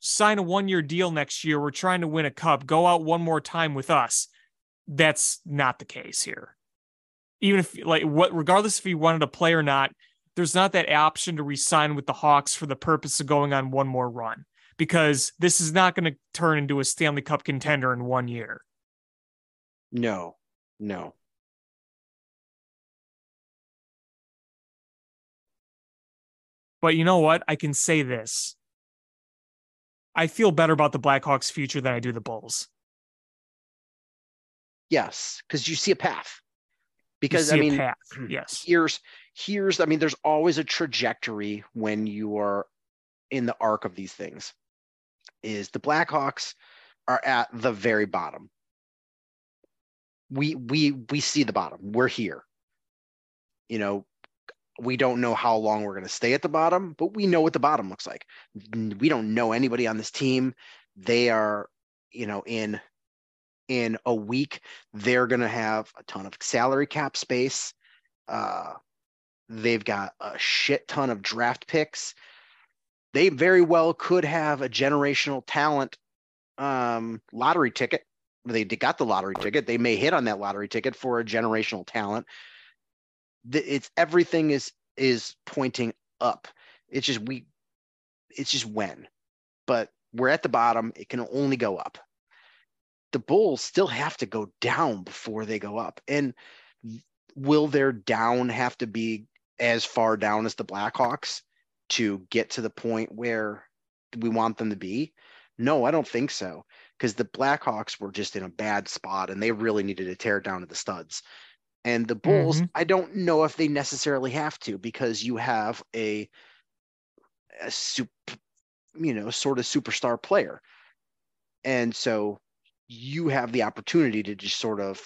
sign a 1-year deal next year. We're trying to win a cup. Go out one more time with us. That's not the case here. Even if regardless if he wanted to play or not, there's not that option to re-sign with the Hawks for the purpose of going on one more run, because this is not going to turn into a Stanley Cup contender in 1 year. No. But you know what? I can say this. I feel better about the Blackhawks' future than I do the Bulls. Yes, because you see a path. You Because I see a mean, path. Yes. here's I mean, there's always a trajectory when you are in the arc of these things. Is the Blackhawks are at the very bottom. We see the bottom. We're here. You know, we don't know how long we're going to stay at the bottom, but we know what the bottom looks like. We don't know anybody on this team. They are, in a week, they're going to have a ton of salary cap space. They've got a shit ton of draft picks. They very well could have a generational talent lottery ticket. They got the lottery ticket. They may hit on that lottery ticket for a generational talent. It's everything is pointing up. It's just when. But we're at the bottom. It can only go up. The Bulls still have to go down before they go up. And will their down have to be as far down as the Blackhawks to get to the point where we want them to be? No, I don't think so. Because the Blackhawks were just in a bad spot and they really needed to tear it down to the studs. And the Bulls, I don't know if they necessarily have to, because you have a sort of superstar player. And so you have the opportunity to just sort of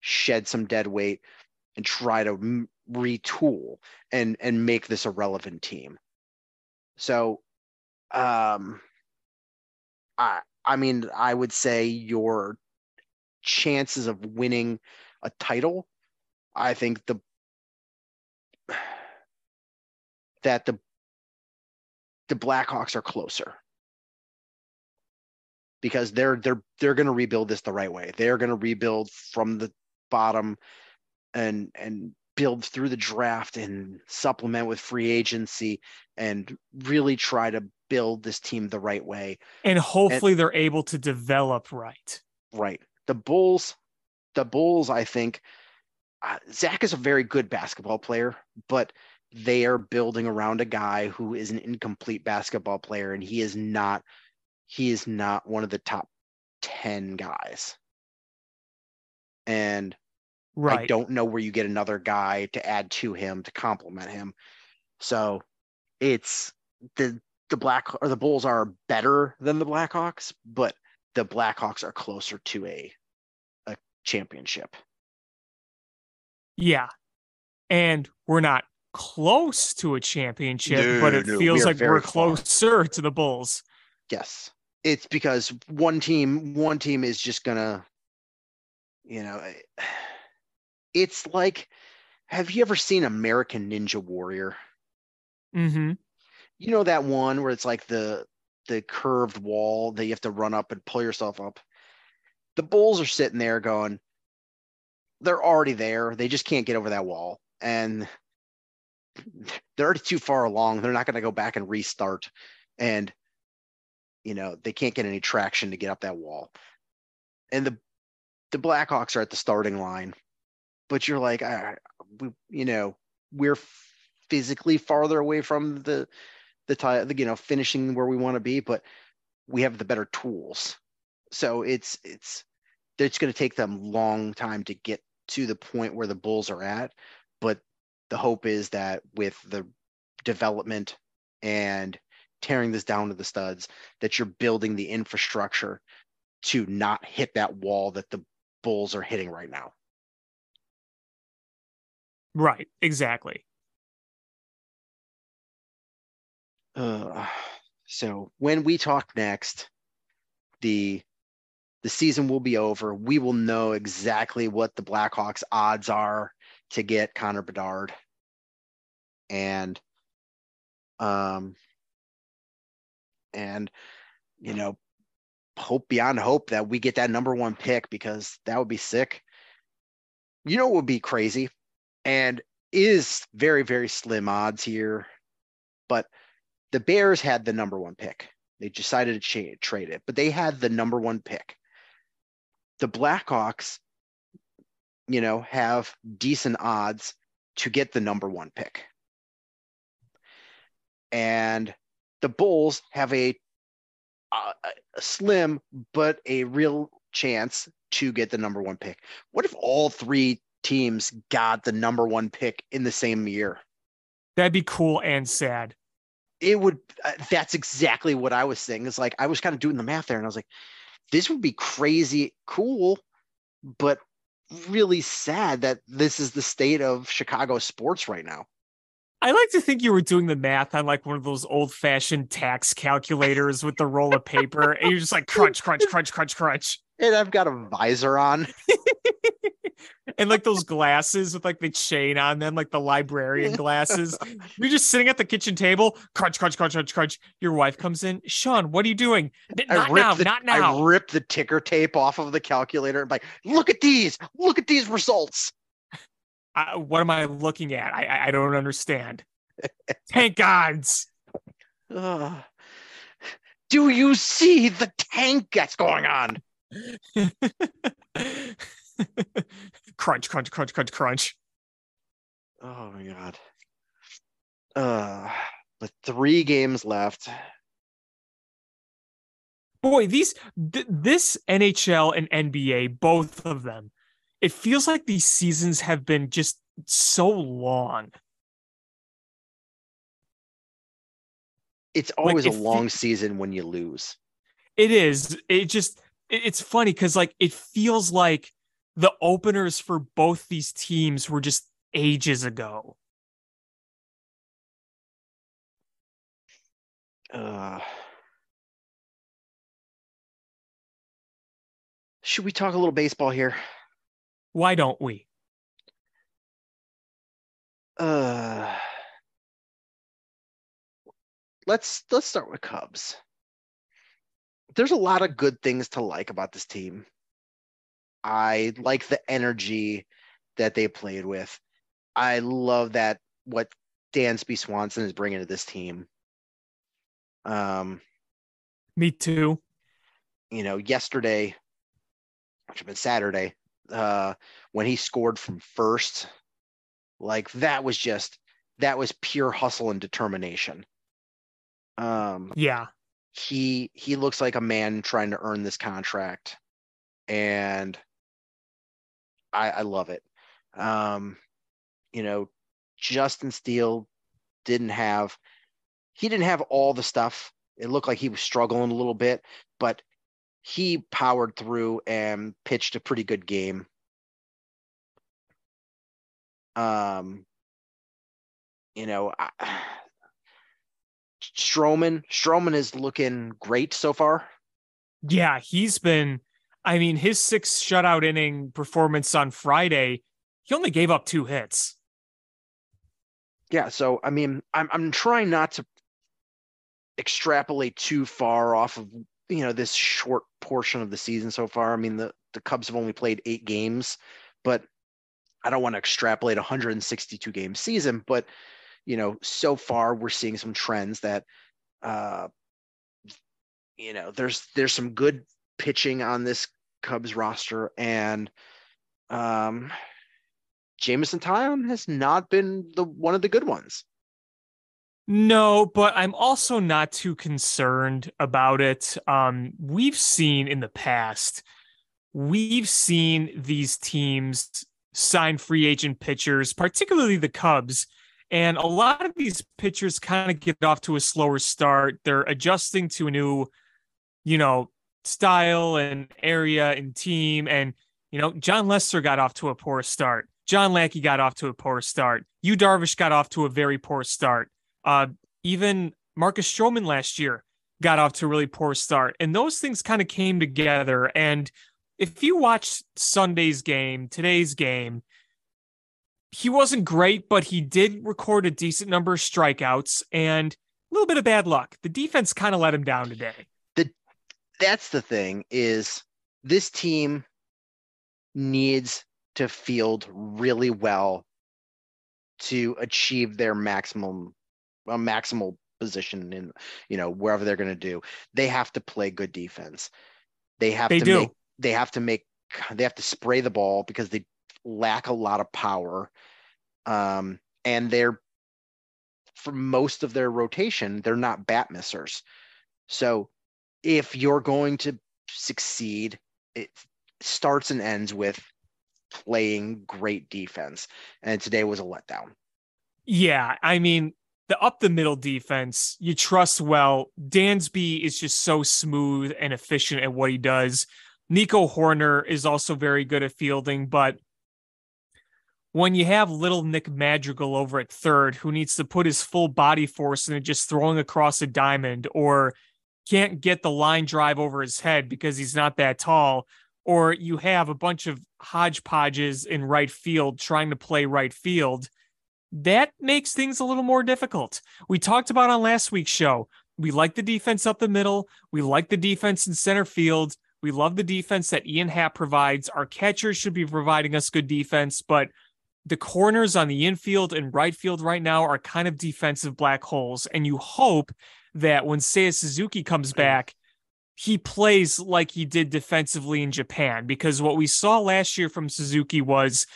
shed some dead weight and try to retool and make this a relevant team. So, I mean, I would say your chances of winning a title, I think that the Blackhawks are closer, because they're going to rebuild this the right way. They're going to rebuild from the bottom and build through the draft and supplement with free agency and really try to build this team the right way. And hopefully they're able to develop right. Right. The Bulls, I think, Zach is a very good basketball player, but they are building around a guy who is an incomplete basketball player, and he is not one of the top 10 guys. And right. I don't know where you get another guy to add to him to complement him. So it's the Bulls are better than the Blackhawks, but the Blackhawks are closer to a championship. Yeah. And we're not close to a championship, but it feels like we're closer to the Bulls. Yes. It's because one team is just gonna, it's like, have you ever seen American Ninja Warrior? Mm-hmm. You know that one where it's like the curved wall that you have to run up and pull yourself up? The Bulls are sitting there going, they're already there. They just can't get over that wall. And they're already too far along. They're not going to go back and restart. And, they can't get any traction to get up that wall. And the Blackhawks are at the starting line. But you're like, we're physically farther away from the finishing where we want to be, but we have the better tools. So it's going to take them a long time to get to the point where the Bulls are at. But the hope is that with the development and tearing this down to the studs, that you're building the infrastructure to not hit that wall that the Bulls are hitting right now. Right, exactly. So when we talk next, the season will be over. We will know exactly what the Blackhawks odds are to get Connor Bedard. And hope beyond hope that we get that number one pick, because that would be sick. What would be crazy and is very, very slim odds here, but the Bears had the number one pick. They decided to trade it, but they had the number one pick. The Blackhawks, have decent odds to get the number one pick. and the Bulls have a slim but a real chance to get the number one pick. What if all three teams got the number one pick in the same year? That'd be cool and sad. It would. That's exactly what I was saying. It's like I was kind of doing the math there, and I was like, this would be crazy cool, but really sad that this is the state of Chicago sports right now. I like to think you were doing the math on like one of those old fashioned tax calculators with the roll of paper, and you're just like crunch, crunch, crunch, crunch, crunch. And I've got a visor on. And like those glasses with like the chain on them, like the librarian glasses. You're just sitting at the kitchen table, crunch, crunch, crunch, crunch, crunch. Your wife comes in. Sean, what are you doing? Not now. I ripped the ticker tape off of the calculator and like, look at these results. What am I looking at? I don't understand. Tank gods. Do you see the tank that's going on? Crunch, crunch, crunch, crunch, crunch. Oh my god. With 3 games left. Boy, this NHL and NBA, both of them, it feels like these seasons have been just so long. It's always a long season when you lose. It is. It's funny because like it feels like the openers for both these teams were just ages ago. Should we talk a little baseball here? Why don't we? Let's start with Cubs. There's a lot of good things to like about this team. I like the energy that they played with. I love that what Dansby Swanson is bringing to this team. Me too. Yesterday, which had been Saturday, when he scored from first, like that was pure hustle and determination. Yeah. He looks like a man trying to earn this contract, and I love it. Justin Steele didn't have all the stuff. It looked like he was struggling a little bit, but he powered through and pitched a pretty good game. Stroman is looking great so far. Yeah, his 6 shutout inning performance on Friday, he only gave up 2 hits. Yeah, so I'm trying not to extrapolate too far off of this short portion of the season so far. The Cubs have only played 8 games, but I don't want to extrapolate 162 game season, but so far we're seeing some trends that there's some good pitching on this Cubs roster, and Jameson Taillon has not been one of the good ones. No, but I'm also not too concerned about it. We've seen in the past, these teams sign free agent pitchers, particularly the Cubs, and a lot of these pitchers kind of get off to a slower start. They're adjusting to a new, style and area and team. And, John Lester got off to a poor start. John Lackey got off to a poor start. Yu Darvish got off to a very poor start. Even Marcus Stroman last year got off to a really poor start. And those things kind of came together. And if you watch Sunday's game, today's game, he wasn't great, but he did record a decent number of strikeouts and a little bit of bad luck. The defense kind of let him down today. That's the thing, is this team needs to field really well to achieve their maximal position in, wherever they're going to do. They have to play good defense. They have to spray the ball because they lack a lot of power. And they're for most of their rotation, they're not bat missers. So if you're going to succeed, it starts and ends with playing great defense. And today was a letdown. Yeah, I mean, the up the middle defense, you trust well. Dansby is just so smooth and efficient at what he does. Nico Horner is also very good at fielding, but when you have little Nick Madrigal over at third, who needs to put his full body force into just throwing across a diamond, or can't get the line drive over his head because he's not that tall, or you have a bunch of hodgepodges in right field trying to play right field, that makes things a little more difficult. We talked about on last week's show, we like the defense up the middle. We like the defense in center field. We love the defense that Ian Happ provides. Our catchers should be providing us good defense, but the corners on the infield and right field right now are kind of defensive black holes. And you hope that when Seiya Suzuki comes back, he plays like he did defensively in Japan, because what we saw last year from Suzuki was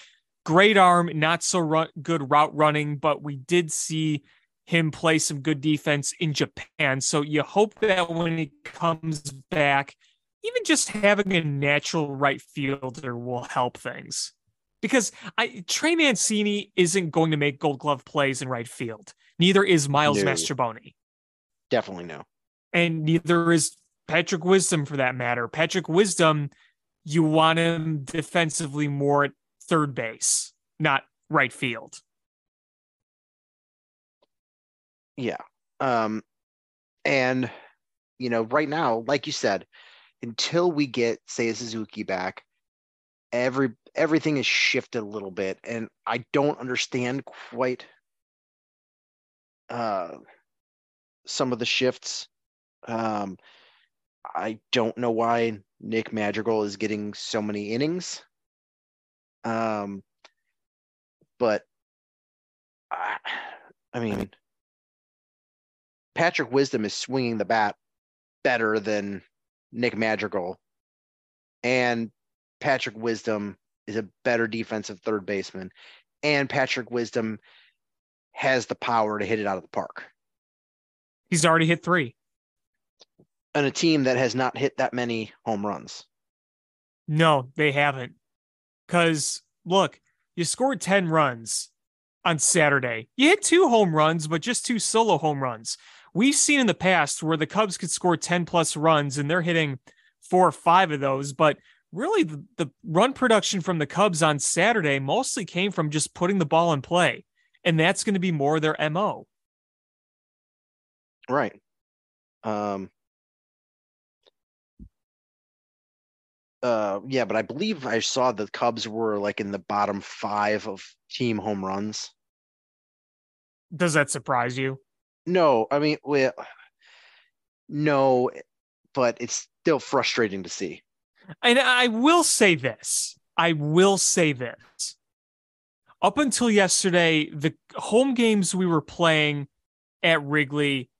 great arm, not so good route running, but we did see him play some good defense in Japan. So you hope that when he comes back, even just having a natural right fielder will help things. Because Trey Mancini isn't going to make Gold Glove plays in right field. Neither is Miles Mastrobuoni. Definitely no. And neither is Patrick Wisdom, for that matter. Patrick Wisdom, you want him defensively more at third base, not right field. Yeah. And, right now, like you said, until we get Seiya Suzuki back, everything is shifted a little bit, and I don't understand quite some of the shifts. I don't know why Nick Madrigal is getting so many innings. But I mean, Patrick Wisdom is swinging the bat better than Nick Madrigal, and Patrick Wisdom is a better defensive third baseman, and Patrick Wisdom has the power to hit it out of the park. He's already hit 3. On a team that has not hit that many home runs. No, they haven't. Because, look, you scored 10 runs on Saturday. You hit 2 home runs, but just 2 solo home runs. We've seen in the past where the Cubs could score 10 plus runs and they're hitting 4 or 5 of those, but really the run production from the Cubs on Saturday mostly came from just putting the ball in play. And that's going to be more their MO. Right. Yeah, but I believe I saw the Cubs were like in the bottom 5 of team home runs. Does that surprise you? No, I mean, no, but it's still frustrating to see. And I will say this. Up until yesterday, the home games we were playing at Wrigley,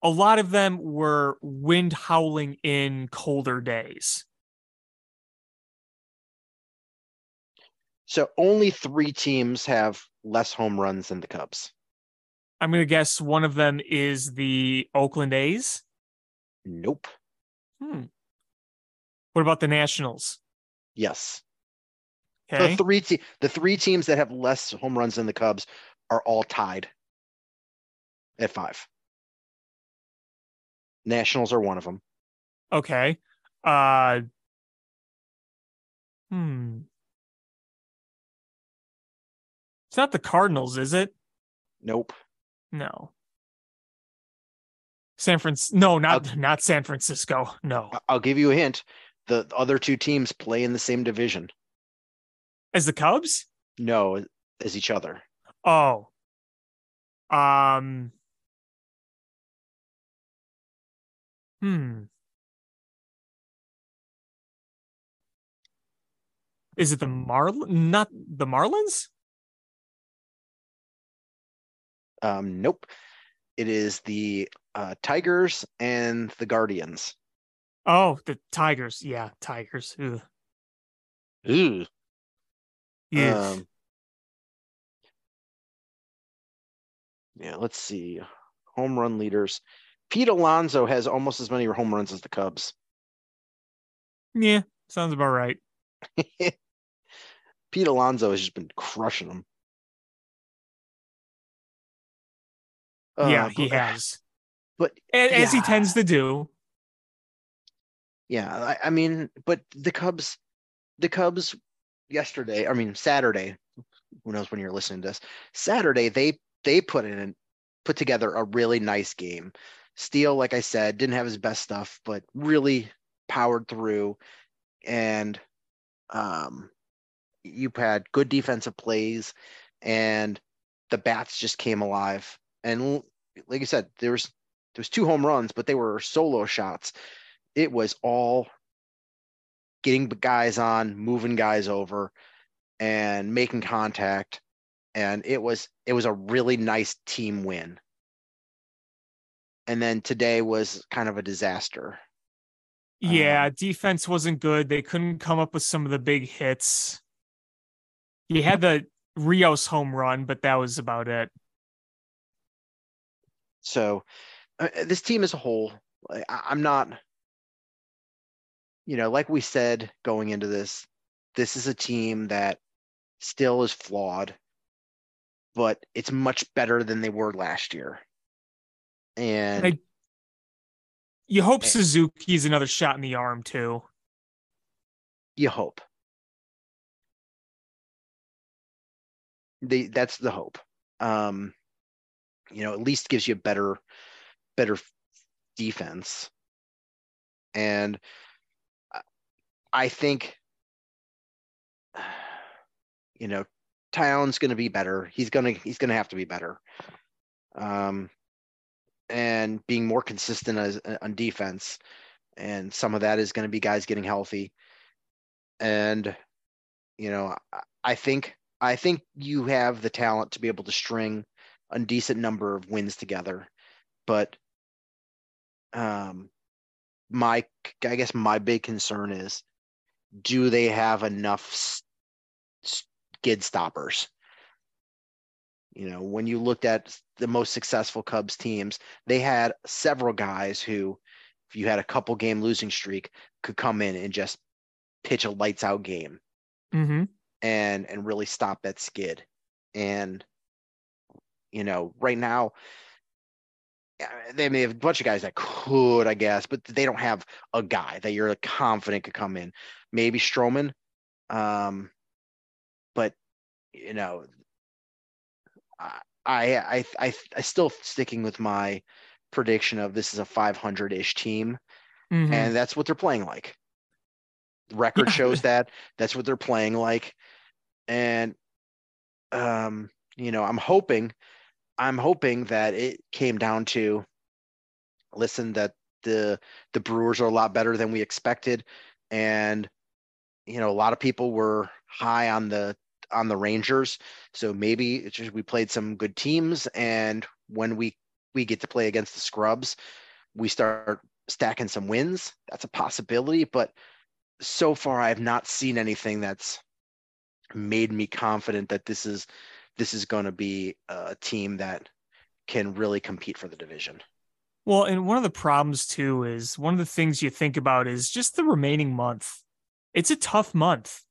a lot of them were wind howling in colder days. So only 3 teams have less home runs than the Cubs. I'm going to guess one of them is the Oakland A's. Nope. What about the Nationals? Yes. Okay. The 3 teams that have less home runs than the Cubs are all tied at 5. Nationals are one of them. Okay. It's not the Cardinals, is it? Nope. No. Not San Francisco. No. I'll give you a hint. The other 2 teams play in the same division. As the Cubs? No, as each other. Oh. Is it the not the Marlins? Nope. It is the Tigers and the Guardians. Oh, the Tigers. Yeah, Tigers. Ugh. Ooh. Yeah. Yeah, let's see. Home run leaders. Pete Alonso has almost as many home runs as the Cubs. Yeah, sounds about right. Pete Alonso has just been crushing them. Yeah, But he has. but As he yeah, tends to do. yeah. I mean, but the Cubs yesterday, I mean Saturday. Who knows when you're listening to this? Saturday, they put together a really nice game. Steele, like I said, didn't have his best stuff, but really powered through. And you had good defensive plays, and the bats just came alive. And like I said, there's two home runs, but they were solo shots. It was all getting guys on, moving guys over, and making contact. And it was a really nice team win. And then today was kind of a disaster. Yeah, defense wasn't good. They couldn't come up with some of the big hits. He had the Rios home run, but that was about it. So this team as a whole, I'm not, like we said going into this is a team that still is flawed, but it's much better than they were last year. And You hope Suzuki's another shot in the arm too. you hope. That's the hope. At least gives you better defense. And I think, Tyone's going to be better. He's going to have to be better. And being more consistent on defense. And some of that is going to be guys getting healthy. And, I think you have the talent to be able to string a decent number of wins together. But I guess my big concern is, do they have enough skid stoppers? When you looked at the most successful Cubs teams, they had several guys who, if you had a couple game losing streak, could come in and just pitch a lights out game and really stop that skid. And, right now, they may have a bunch of guys that could, I guess, but they don't have a guy that you're confident could come in. Maybe Stroman. But, I still sticking with my prediction of this is a 500-ish team, and that's what they're playing like. The record shows that. That's what they're playing like, and I'm hoping that it came down to, listen, that the Brewers are a lot better than we expected, and a lot of people were high on the Rangers. So maybe it's just we played some good teams, and when we get to play against the scrubs, we start stacking some wins. That's a possibility, but so far I have not seen anything that's made me confident that this is going to be a team that can really compete for the division. Well, and one of the problems too is, one of the things you think about is just the remaining month. It's a tough month.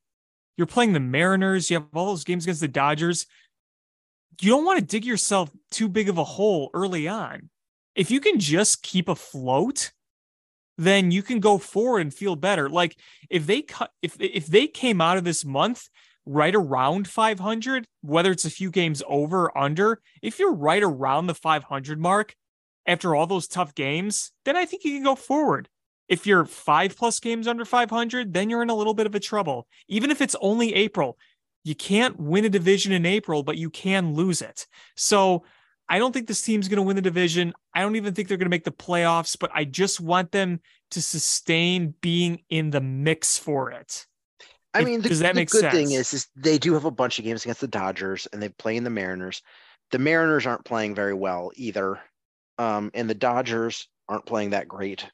You're playing the Mariners. You have all those games against the Dodgers. You don't want to dig yourself too big of a hole early on. If you can just keep afloat, then you can go forward and feel better. Like if they came out of this month right around 500, whether it's a few games over or under, if you're right around the 500 mark after all those tough games, then I think you can go forward. If you're 5+ games under 500, then you're in a little bit of a trouble. Even if it's only April, you can't win a division in April, but you can lose it. So I don't think this team's going to win the division. I don't even think they're going to make the playoffs, but I just want them to sustain being in the mix for it. I mean, does that make good sense? thing is they do have a bunch of games against the Dodgers, and they play in the Mariners. The Mariners aren't playing very well either, and the Dodgers aren't playing that great.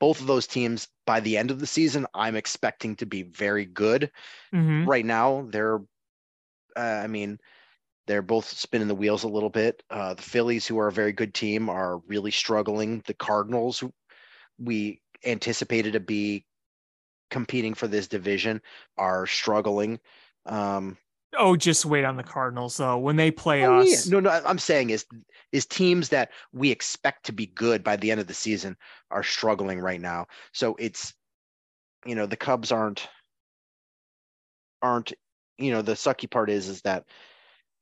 Both of those teams, by the end of the season, I'm expecting to be very good. Right now, they're, They're both spinning the wheels a little bit. The Phillies, who are a very good team, are really struggling. The Cardinals, who we anticipated to be competing for this division, are struggling. Oh, just wait on the Cardinals though. When they play Yeah. us, No, I'm saying is teams that we expect to be good by the end of the season are struggling right now. So it's, the Cubs aren't, the sucky part is that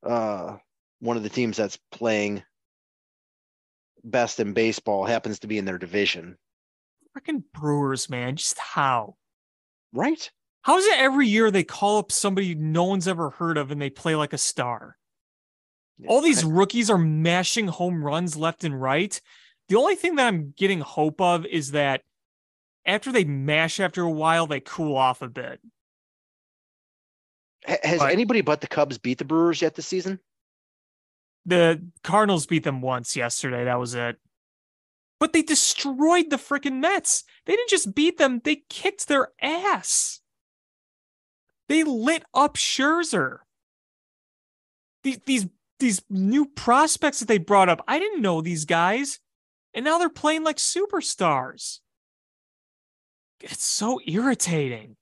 one of the teams that's playing best in baseball happens to be in their division. freaking Brewers, man, just how? Right? How is it every year they call up somebody no one's ever heard of and they play like a star? All these rookies are mashing home runs left and right. The only thing that I'm getting hope of is that after they mash after a while, they cool off a bit. Has anybody but the Cubs beat the Brewers yet this season? The Cardinals beat them once yesterday. That was it. But they destroyed the freaking Mets. They didn't just beat them, they kicked their ass. They lit up Scherzer. These new prospects that they brought up, I didn't know these guys. And now they're playing like superstars. It's so irritating.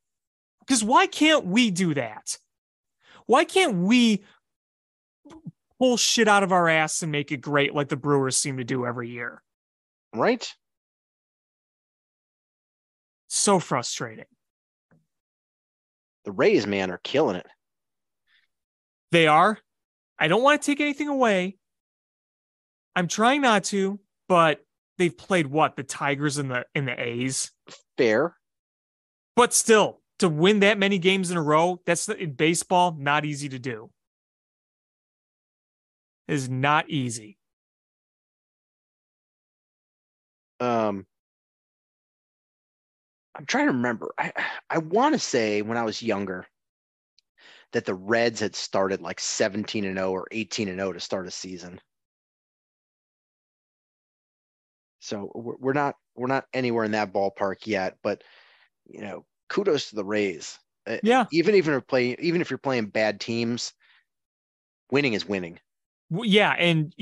Because why can't we do that? Why can't we pull shit out of our ass and make it great like the Brewers seem to do every year? Right? So frustrating. The Rays, man, are killing it. They are. I don't want to take anything away. I'm trying not to, but they've played what? The Tigers and the A's. Fair. But still, to win that many games in a row, that's in baseball, not easy to do. It is not easy. I'm trying to remember. I want to say when I was younger that the Reds had started like 17-0 or 18-0 to start a season. So we're not anywhere in that ballpark yet, but kudos to the Rays. Yeah. Even if you're playing bad teams, winning is winning. Yeah, and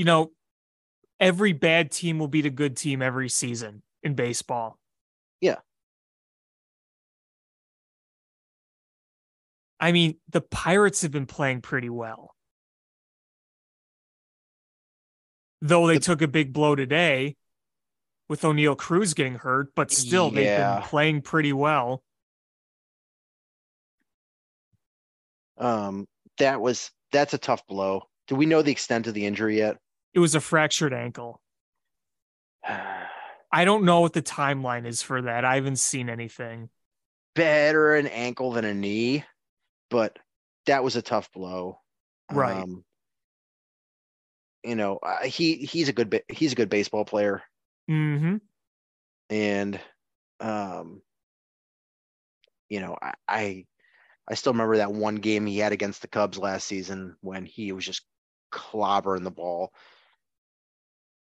every bad team will beat a good team every season in baseball. Yeah. I mean, the Pirates have been playing pretty well. Though they took a big blow today with O'Neal Cruz getting hurt, but still they've been playing pretty well. That's a tough blow. Do we know the extent of the injury yet? It was a fractured ankle. I don't know what the timeline is for that. I haven't seen anything. Better an ankle than a knee, but that was a tough blow. Right. He's a good baseball player. Mm-hmm. And I still remember that one game he had against the Cubs last season when he was just clobbering the ball.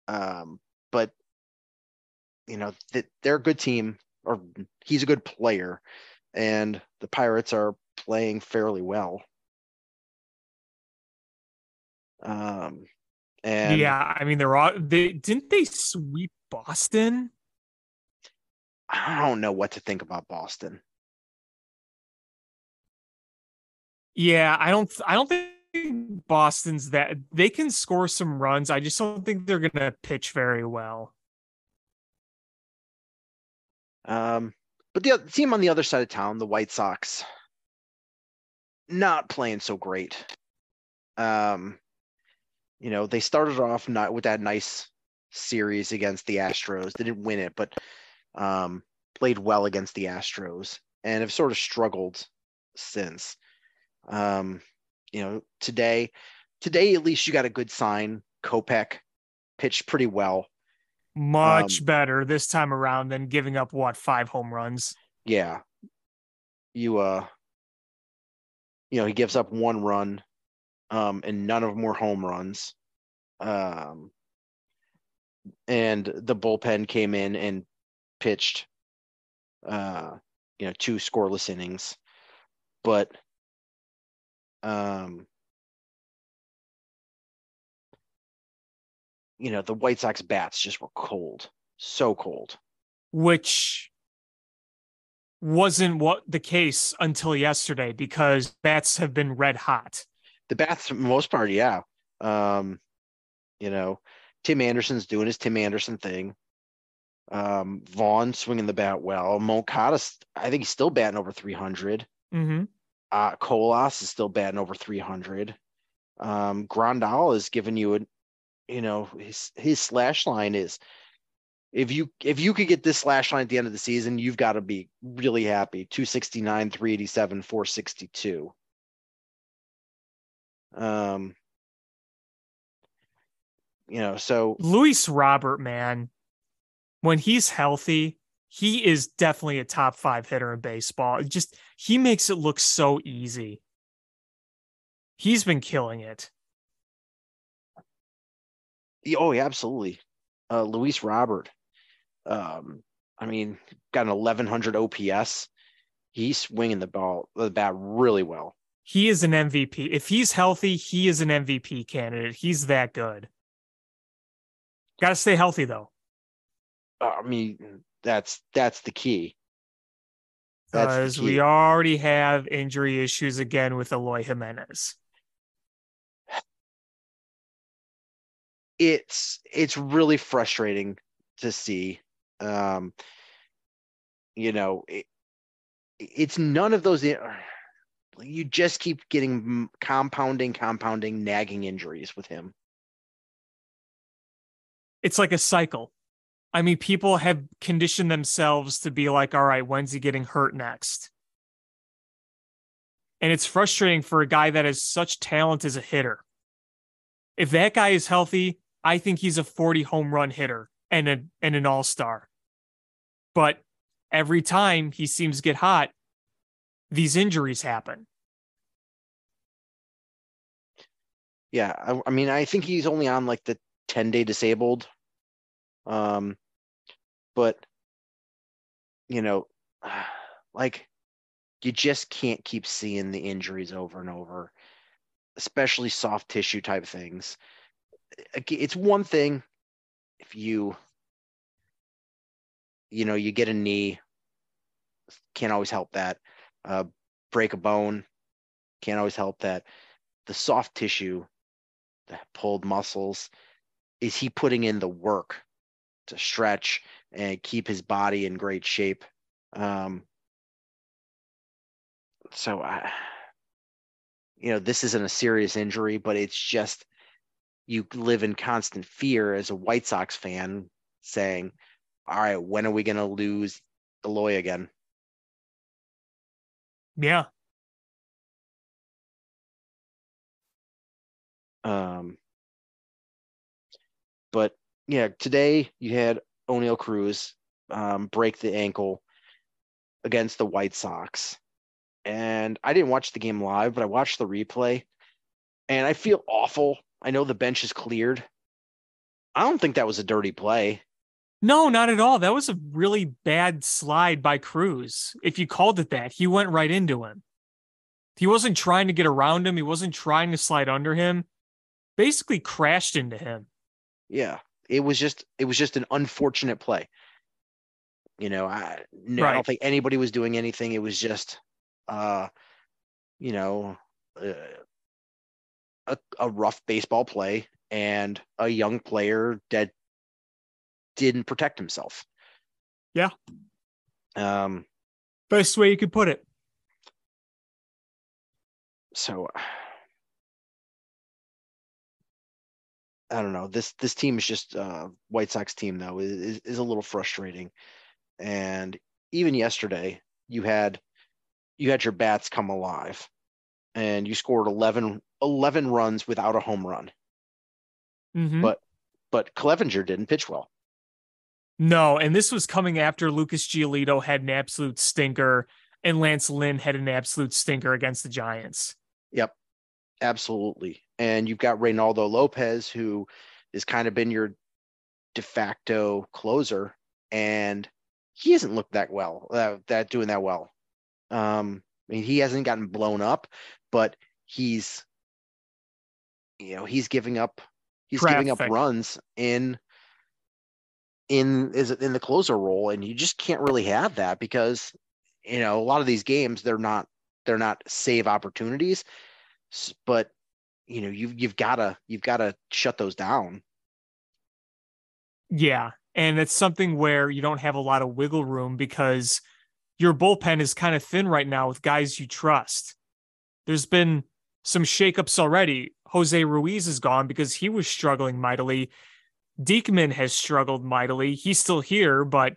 But they're a good team, or he's a good player, and the Pirates are playing fairly well. And yeah, I mean didn't they sweep Boston? I don't know what to think about Boston. Yeah, I don't think Boston's that they can score some runs. I just don't think they're gonna pitch very well. But the team on the other side of town, the White Sox, not playing so great. They started off not with that nice series against the Astros. They didn't win it, but played well against the Astros and have sort of struggled since. Today at least you got a good sign. Kopech pitched pretty well. Much better this time around than giving up 5 home runs. Yeah. He gives up 1 run, and none of them were home runs. And the bullpen came in and pitched 2 scoreless innings. But the White Sox bats just were cold, so cold. Which wasn't what the case until yesterday, because bats have been red hot. The bats, for the most part, yeah. Tim Anderson's doing his Tim Anderson thing. Vaughn swinging the bat well. Moncada, I think he's still batting over 300. Mm-hmm. Colas is still batting over 300. Grandal is giving you his slash line is, if you could get this slash line at the end of the season, you've got to be really happy. 269, 387, 462. So Luis Robert, man, when he's healthy, he is definitely a top 5 hitter in baseball. He makes it look so easy. He's been killing it. Oh, yeah, absolutely. Luis Robert. Got an 1100 OPS. He's swinging the bat really well. He is an MVP. If he's healthy, he is an MVP candidate. He's that good. Got to stay healthy, though. That's the key. Because we already have injury issues again with Eloy Jimenez. It's really frustrating to see. It's none of those. You just keep getting compounding, nagging injuries with him. It's like a cycle. I mean, people have conditioned themselves to be like, all right, when's he getting hurt next? And it's frustrating for a guy that has such talent as a hitter. If that guy is healthy, I think he's a 40 home run hitter and an all-star. But every time he seems to get hot, these injuries happen. Yeah, I think he's only on like the 10-day disabled. But you just can't keep seeing the injuries over and over, especially soft tissue type things. It's one thing if you get a knee, can't always help that. Break a bone, can't always help that. The soft tissue, the pulled muscles, is he putting in the work to stretch and keep his body in great shape? This isn't a serious injury, but it's just, you live in constant fear as a White Sox fan saying, all right, when are we going to lose Eloy again? Yeah. But yeah, today you had O'Neal Cruz break the ankle against the White Sox. And I didn't watch the game live, but I watched the replay. And I feel awful. I know the bench is cleared. I don't think that was a dirty play. No, not at all. That was a really bad slide by Cruz. If you called it that, he went right into him. He wasn't trying to get around him. He wasn't trying to slide under him. Basically crashed into him. Yeah, it was just an unfortunate play. I don't think anybody was doing anything. It was just, a rough baseball play and a young player that didn't protect himself. Yeah. Best way you could put it. So I don't know. This team is just White Sox team though is a little frustrating. And even yesterday, you had your bats come alive, and you scored 11 runs without a home run. Mm-hmm. But Clevenger didn't pitch well. No, and this was coming after Lucas Giolito had an absolute stinker and Lance Lynn had an absolute stinker against the Giants. Yep, absolutely. And you've got Reynaldo Lopez, who has kind of been your de facto closer, and he hasn't looked that doing that well. He hasn't gotten blown up, but he's giving up He's giving up Traffic. runs in the closer role, and you just can't really have that because a lot of these games they're not save opportunities, but you've got to shut those down. Yeah. And it's something where you don't have a lot of wiggle room because your bullpen is kind of thin right now with guys you trust. There's been some shakeups already. Jose Ruiz is gone because he was struggling mightily. Diekman has struggled mightily. He's still here, but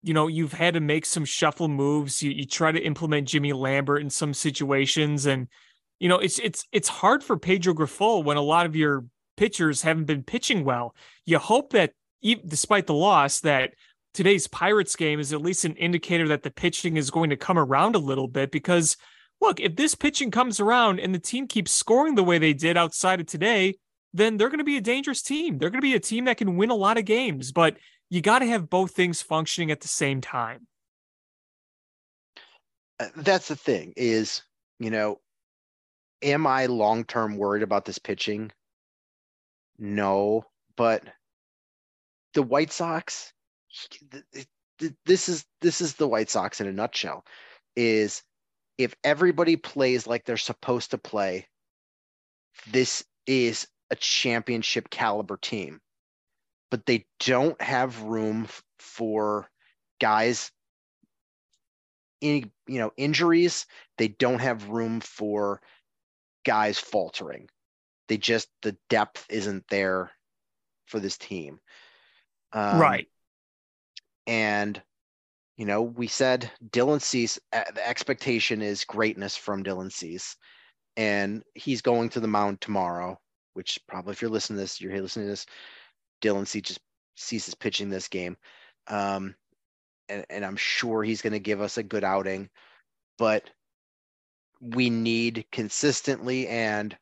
you've had to make some shuffle moves. You try to implement Jimmy Lambert in some situations, and it's hard for Pedro Grifol when a lot of your pitchers haven't been pitching well. You hope that despite the loss, that today's Pirates game is at least an indicator that the pitching is going to come around a little bit because look, if this pitching comes around and the team keeps scoring the way they did outside of today, then they're going to be a dangerous team. They're going to be a team that can win a lot of games, but you got to have both things functioning at the same time. That's the thing is, am I long-term worried about this pitching? No, but the White Sox, this is the White Sox in a nutshell, is if everybody plays like they're supposed to play, this is a championship caliber team. But they don't have room for guys injuries. They don't have room for guys faltering. The depth isn't there for this team. Right. And we said Dylan Cease, the expectation is greatness from Dylan Cease, and he's going to the mound tomorrow, which probably if you're listening to this, Dylan Cease is pitching this game. And I'm sure he's going to give us a good outing, but we need consistently and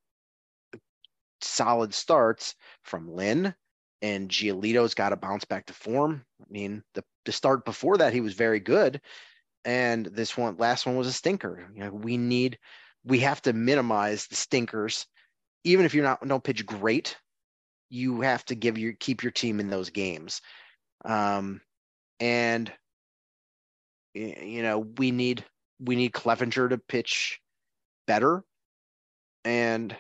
solid starts from Lynn, and Giolito's got to bounce back to form. I mean, the start before that, he was very good. And last one was a stinker. We have to minimize the stinkers. Even if don't pitch great, you have to keep your team in those games. And we need Clevenger to pitch better. And,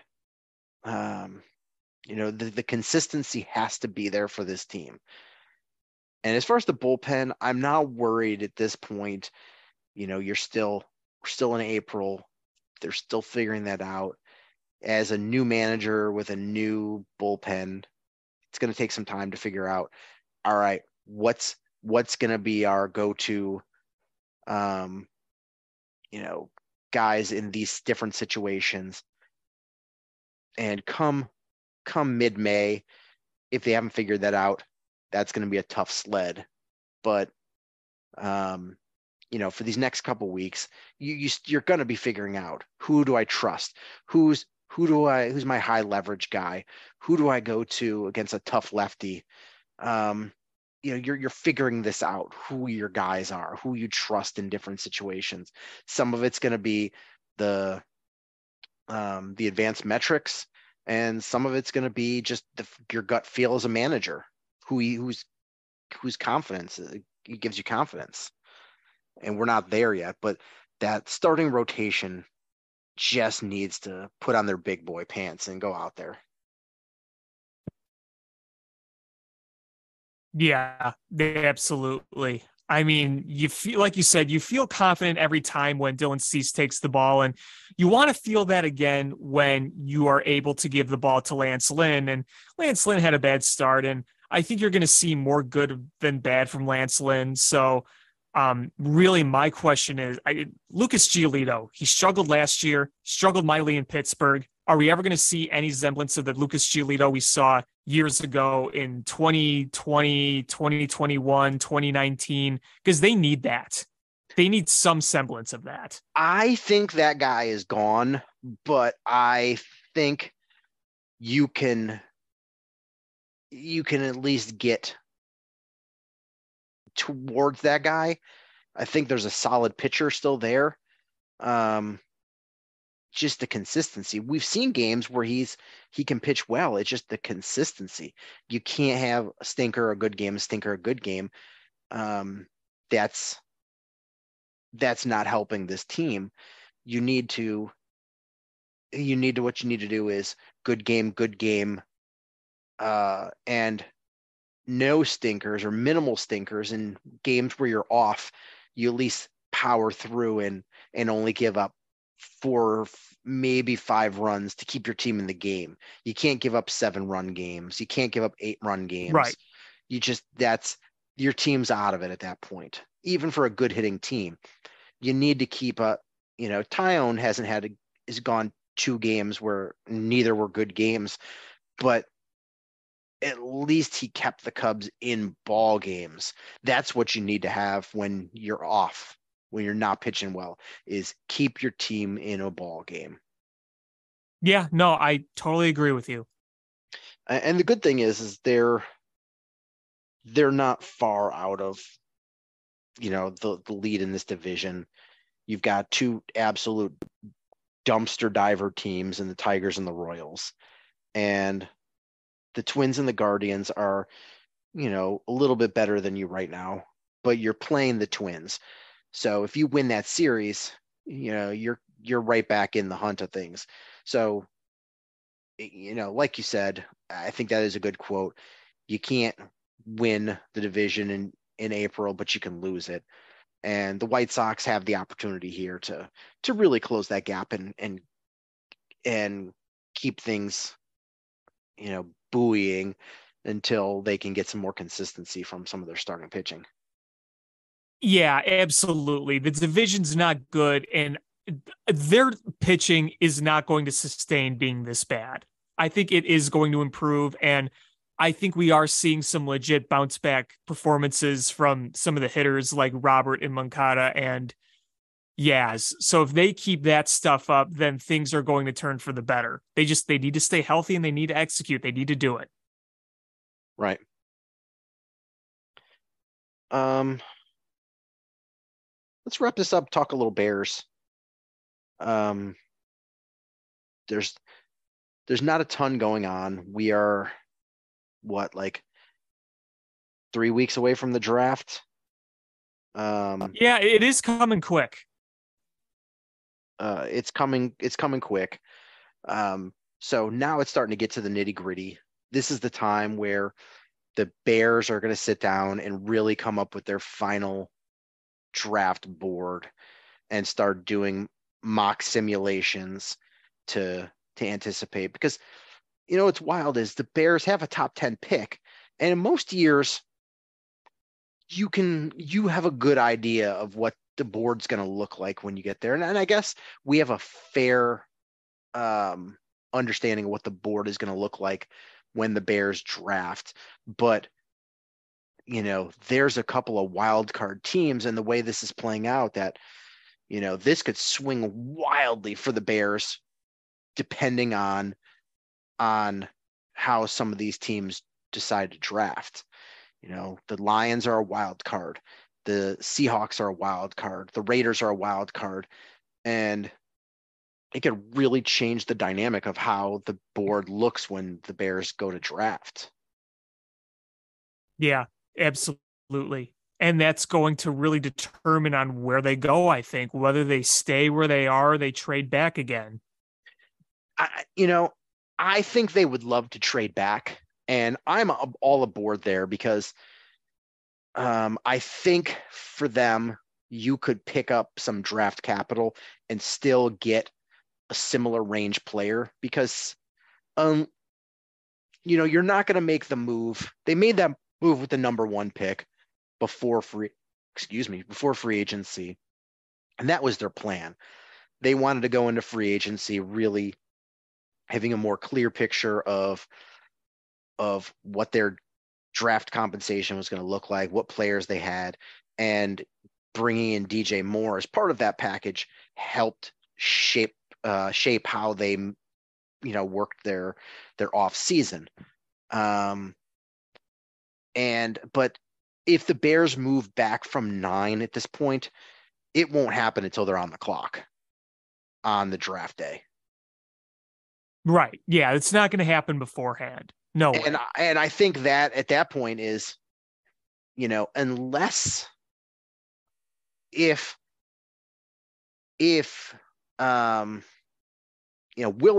the consistency has to be there for this team. And as far as the bullpen, I'm not worried at this point. We're still in April. They're still figuring that out. As a new manager with a new bullpen, it's going to take some time to figure out, all right, what's going to be our go-to, guys in these different situations. And come mid-May, if they haven't figured that out, that's going to be a tough sled. But, for these next couple weeks, you're going to be figuring out, who do I trust? Who's my high leverage guy? Who do I go to against a tough lefty? You're figuring this out, who your guys are, who you trust in different situations. Some of it's going to be the advanced metrics, and some of it's going to be just your gut feel as a manager, whose confidence he gives you confidence. And we're not there yet, but that starting rotation just needs to put on their big boy pants and go out there. Yeah, absolutely. I mean, you feel, like you said, you feel confident every time when Dylan Cease takes the ball, and you want to feel that again when you are able to give the ball to Lance Lynn. And Lance Lynn had a bad start, and I think you're going to see more good than bad from Lance Lynn. So really my question is, Lucas Giolito, he struggled last year, struggled mightily in Pittsburgh. Are we ever going to see any semblance of the Lucas Giolito we saw years ago in 2020, 2021, 2019? Because they need that. They need some semblance of that. I think that guy is gone, but I think you can at least get towards that guy. I think there's a solid pitcher still there. just the consistency. We've seen games where he can pitch well. It's just the consistency. You can't have a stinker, a good game, a stinker, a good game. That's not helping this team. What you need to do is good game, and no stinkers or minimal stinkers. In games where you're off, you at least power through and only give up 4, maybe 5 runs to keep your team in the game. You can't give up 7-run games. You can't give up 8-run games. Right. That's your team's out of it at that point. Even for a good hitting team, you need to keep up. Tyone has gone 2 games where neither were good games, but at least he kept the Cubs in ball games. That's what you need to have when you're off, when you're not pitching well, is keep your team in a ball game. Yeah, no, I totally agree with you. And the good thing is they're not far out of, the lead in this division. You've got 2 absolute dumpster diver teams in the Tigers and the Royals. And the Twins and the Guardians are, a little bit better than you right now, but you're playing the Twins. So if you win that series, you're right back in the hunt of things. So, like you said, I think that is a good quote. You can't win the division in April, but you can lose it. And the White Sox have the opportunity here to really close that gap and keep things, buoying until they can get some more consistency from some of their starting pitching. Yeah, absolutely. The division's not good, and their pitching is not going to sustain being this bad. I think it is going to improve, and I think we are seeing some legit bounce back performances from some of the hitters like Robert and Moncada and Yaz. So if they keep that stuff up, then things are going to turn for the better. They need to stay healthy and they need to execute. They need to do it. Right. Let's wrap this up. Talk a little Bears. There's not a ton going on. We are like 3 weeks away from the draft. Yeah, it is coming quick. It's coming quick. So now it's starting to get to the nitty gritty. This is the time where the Bears are going to sit down and really come up with their final draft board and start doing mock simulations to anticipate, because what's wild is the Bears have a top 10 pick, and in most years you have a good idea of what the board's going to look like when you get there. And I guess we have a fair understanding of what the board is going to look like when the Bears draft. But, there's a couple of wild card teams, and the way this is playing out that, this could swing wildly for the Bears depending on how some of these teams decide to draft. The Lions are a wild card. The Seahawks are a wild card. The Raiders are a wild card. And it could really change the dynamic of how the board looks when the Bears go to draft. Yeah, absolutely. And that's going to really determine on where they go, I think, whether they stay where they are, or they trade back again. I think they would love to trade back, and I'm all aboard there because I think for them, you could pick up some draft capital and still get a similar range player, because, you're not going to make the move. They made that move with the number 1 pick before free agency. And that was their plan. They wanted to go into free agency really having a more clear picture of what their draft compensation was going to look like, what players they had, and bringing in DJ Moore as part of that package helped shape how they, worked their off season. But if the Bears move back from 9 at this point, it won't happen until they're on the clock. on the draft day. Right. Yeah, it's not going to happen beforehand. No way. And I think that at that point is, unless if Will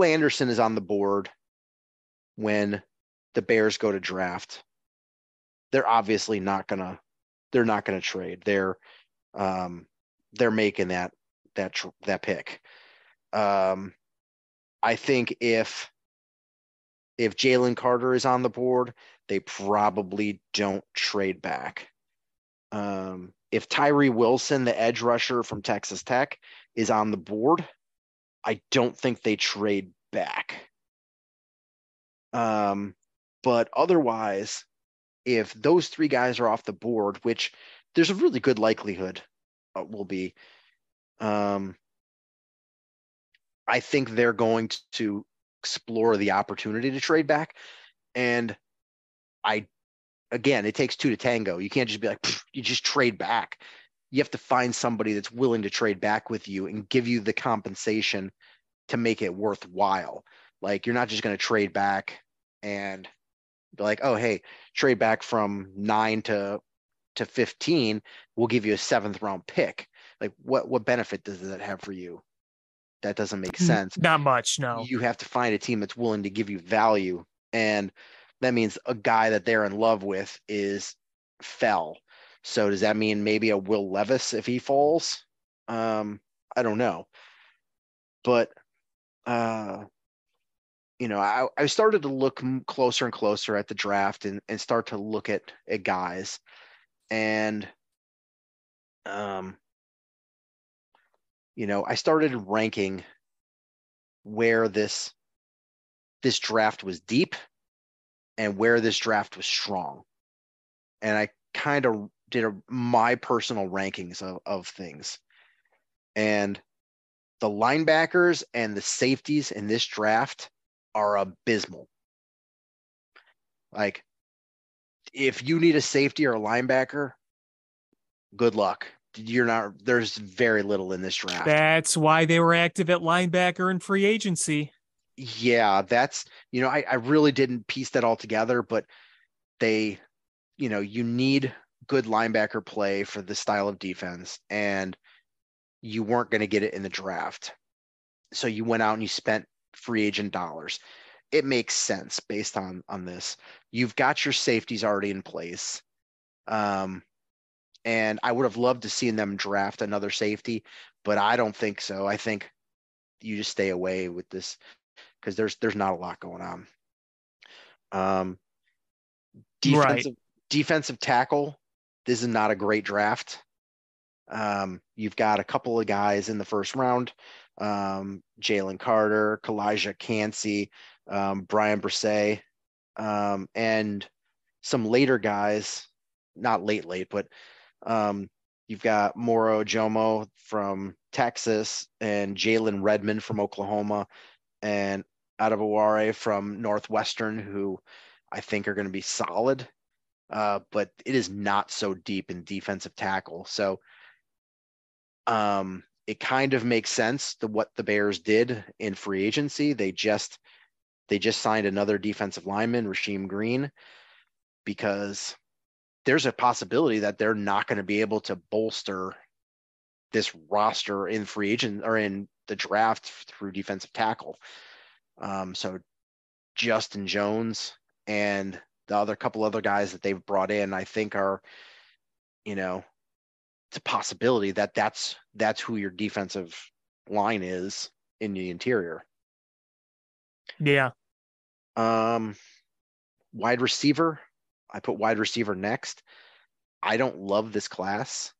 Anderson is on the board when the Bears go to draft, they're obviously not gonna trade. They're making that pick. I think if Jalen Carter is on the board, they probably don't trade back. If Tyree Wilson, the edge rusher from Texas Tech, is on the board, I don't think they trade back. But otherwise, if those three guys are off the board, which there's a really good likelihood will be, I think they're going to explore the opportunity to trade back. And again, it takes two to tango. You can't just be like, you just trade back. You have to find somebody that's willing to trade back with you and give you the compensation to make it worthwhile. Like, you're not just going to trade back and be like, oh, hey, trade back from 9 to 15. We'll give you a 7th round pick. Like, what benefit does that have for you? That doesn't make sense. Not much, no. You have to find a team that's willing to give you value. And that means a guy that they're in love with fell. So does that mean maybe a Will Levis if he falls? I don't know. But, I started to look closer and closer at the draft and start to look at guys. And, I started ranking where this draft was deep and where this draft was strong. And I kind of did my personal rankings of things. And the linebackers and the safeties in this draft are abysmal. Like, if you need a safety or a linebacker, good luck. There's very little in this draft. That's why they were active at linebacker in free agency. Yeah, that's, I really didn't piece that all together, but you need good linebacker play for the style of defense, and you weren't going to get it in the draft. So you went out and you spent free agent dollars. It makes sense based on this. You've got your safeties already in place. And I would have loved to see them draft another safety, but I don't think so. I think you just stay away with this because there's not a lot going on. Defensive tackle. This is not a great draft. You've got a couple of guys in the first round. Jalen Carter, Kalijah Cansey, Brian Brisset, and some later guys, not late, but you've got Moro Jomo from Texas and Jalen Redmond from Oklahoma and Adebaware from Northwestern, who I think are going to be solid. But it is not so deep in defensive tackle. So it kind of makes sense to what the Bears did in free agency. They just signed another defensive lineman, Rasheem Green, because there's a possibility that they're not going to be able to bolster this roster in free agent or in the draft through defensive tackle. So Justin Jones and the other couple other guys that they've brought in, I think are, it's a possibility that that's who your defensive line is in the interior. Yeah. Wide receiver. I put wide receiver next. I don't love this class.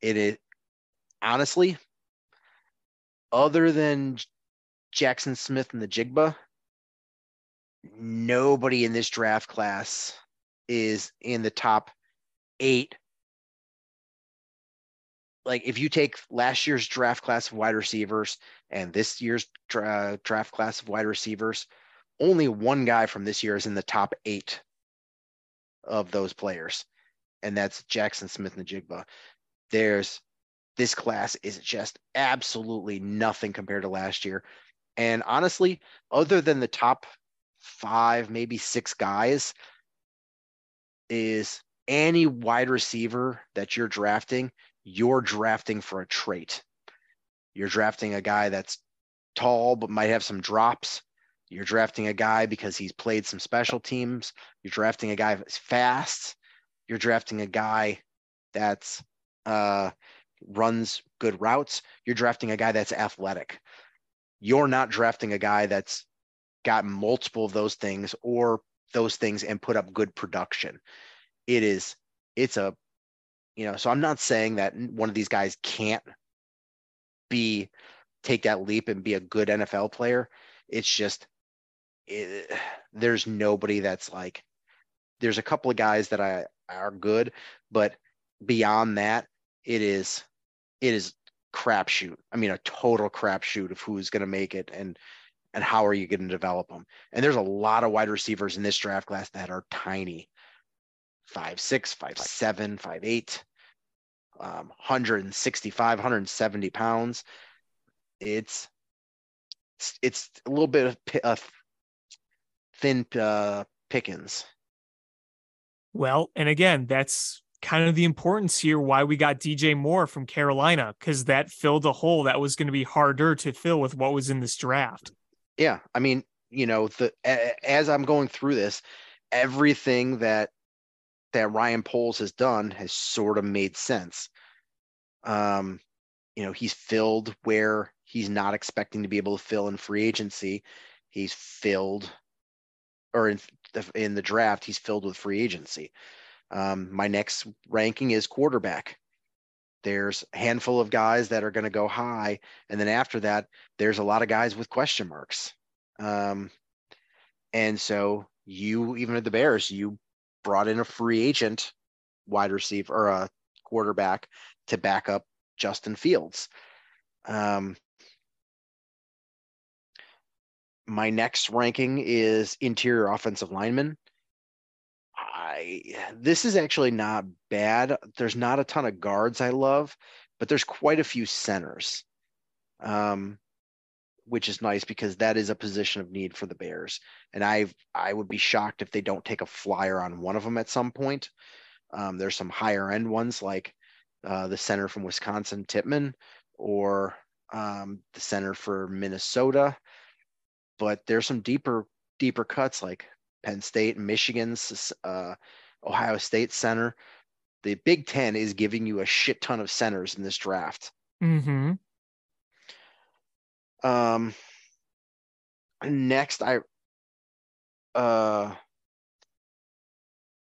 It is honestly, other than Jackson Smith and the Jigba, nobody in this draft class is in the top 8. Like, if you take last year's draft class of wide receivers and this year's draft class of wide receivers, only one guy from this year is in the top 8 of those players, and that's Jackson Smith and the Jigba. There's this class is just absolutely nothing compared to last year. And honestly, other than the top 5, maybe 6 guys, is any wide receiver that you're drafting for a trait. You're drafting a guy that's tall but might have some drops. You're drafting a guy because he's played some special teams. You're drafting a guy that's fast. You're drafting a guy that's runs good routes. You're drafting a guy that's athletic. You're not drafting a guy that's got multiple of those things or those things and put up good production. So I'm not saying that one of these guys can't take that leap and be a good NFL player. It's just, there's nobody that's like, there's a couple of guys that are good, but beyond that, it is crapshoot. I mean, a total crapshoot of who's going to make it and how are you going to develop them. And there's a lot of wide receivers in this draft class that are tiny, 5'6", 5'7", 5'8", 165, 170 pounds. It's a little bit of thin pickings. Well, and again, that's kind of the importance here why we got DJ Moore from Carolina, because that filled a hole that was going to be harder to fill with what was in this draft. Yeah, I mean, as I'm going through this, everything that Ryan Poles has done has sort of made sense. He's filled where he's not expecting to be able to fill in free agency. He's filled, or in the draft, he's filled with free agency. My next ranking is quarterback. There's a handful of guys that are going to go high. And then after that, there's a lot of guys with question marks. And so even at the Bears, you brought in a free agent wide receiver or a quarterback to back up Justin Fields. My next ranking is interior offensive lineman. This is actually not bad. There's not a ton of guards I love, but there's quite a few centers, which is nice because that is a position of need for the Bears. And I would be shocked if they don't take a flyer on one of them at some point. There's some higher end ones like the center from Wisconsin, Tippmann, or the center for Minnesota. But there's some deeper cuts like Penn State, Michigan's, Ohio State center. The Big Ten is giving you a shit ton of centers in this draft. Mm-hmm. Next, I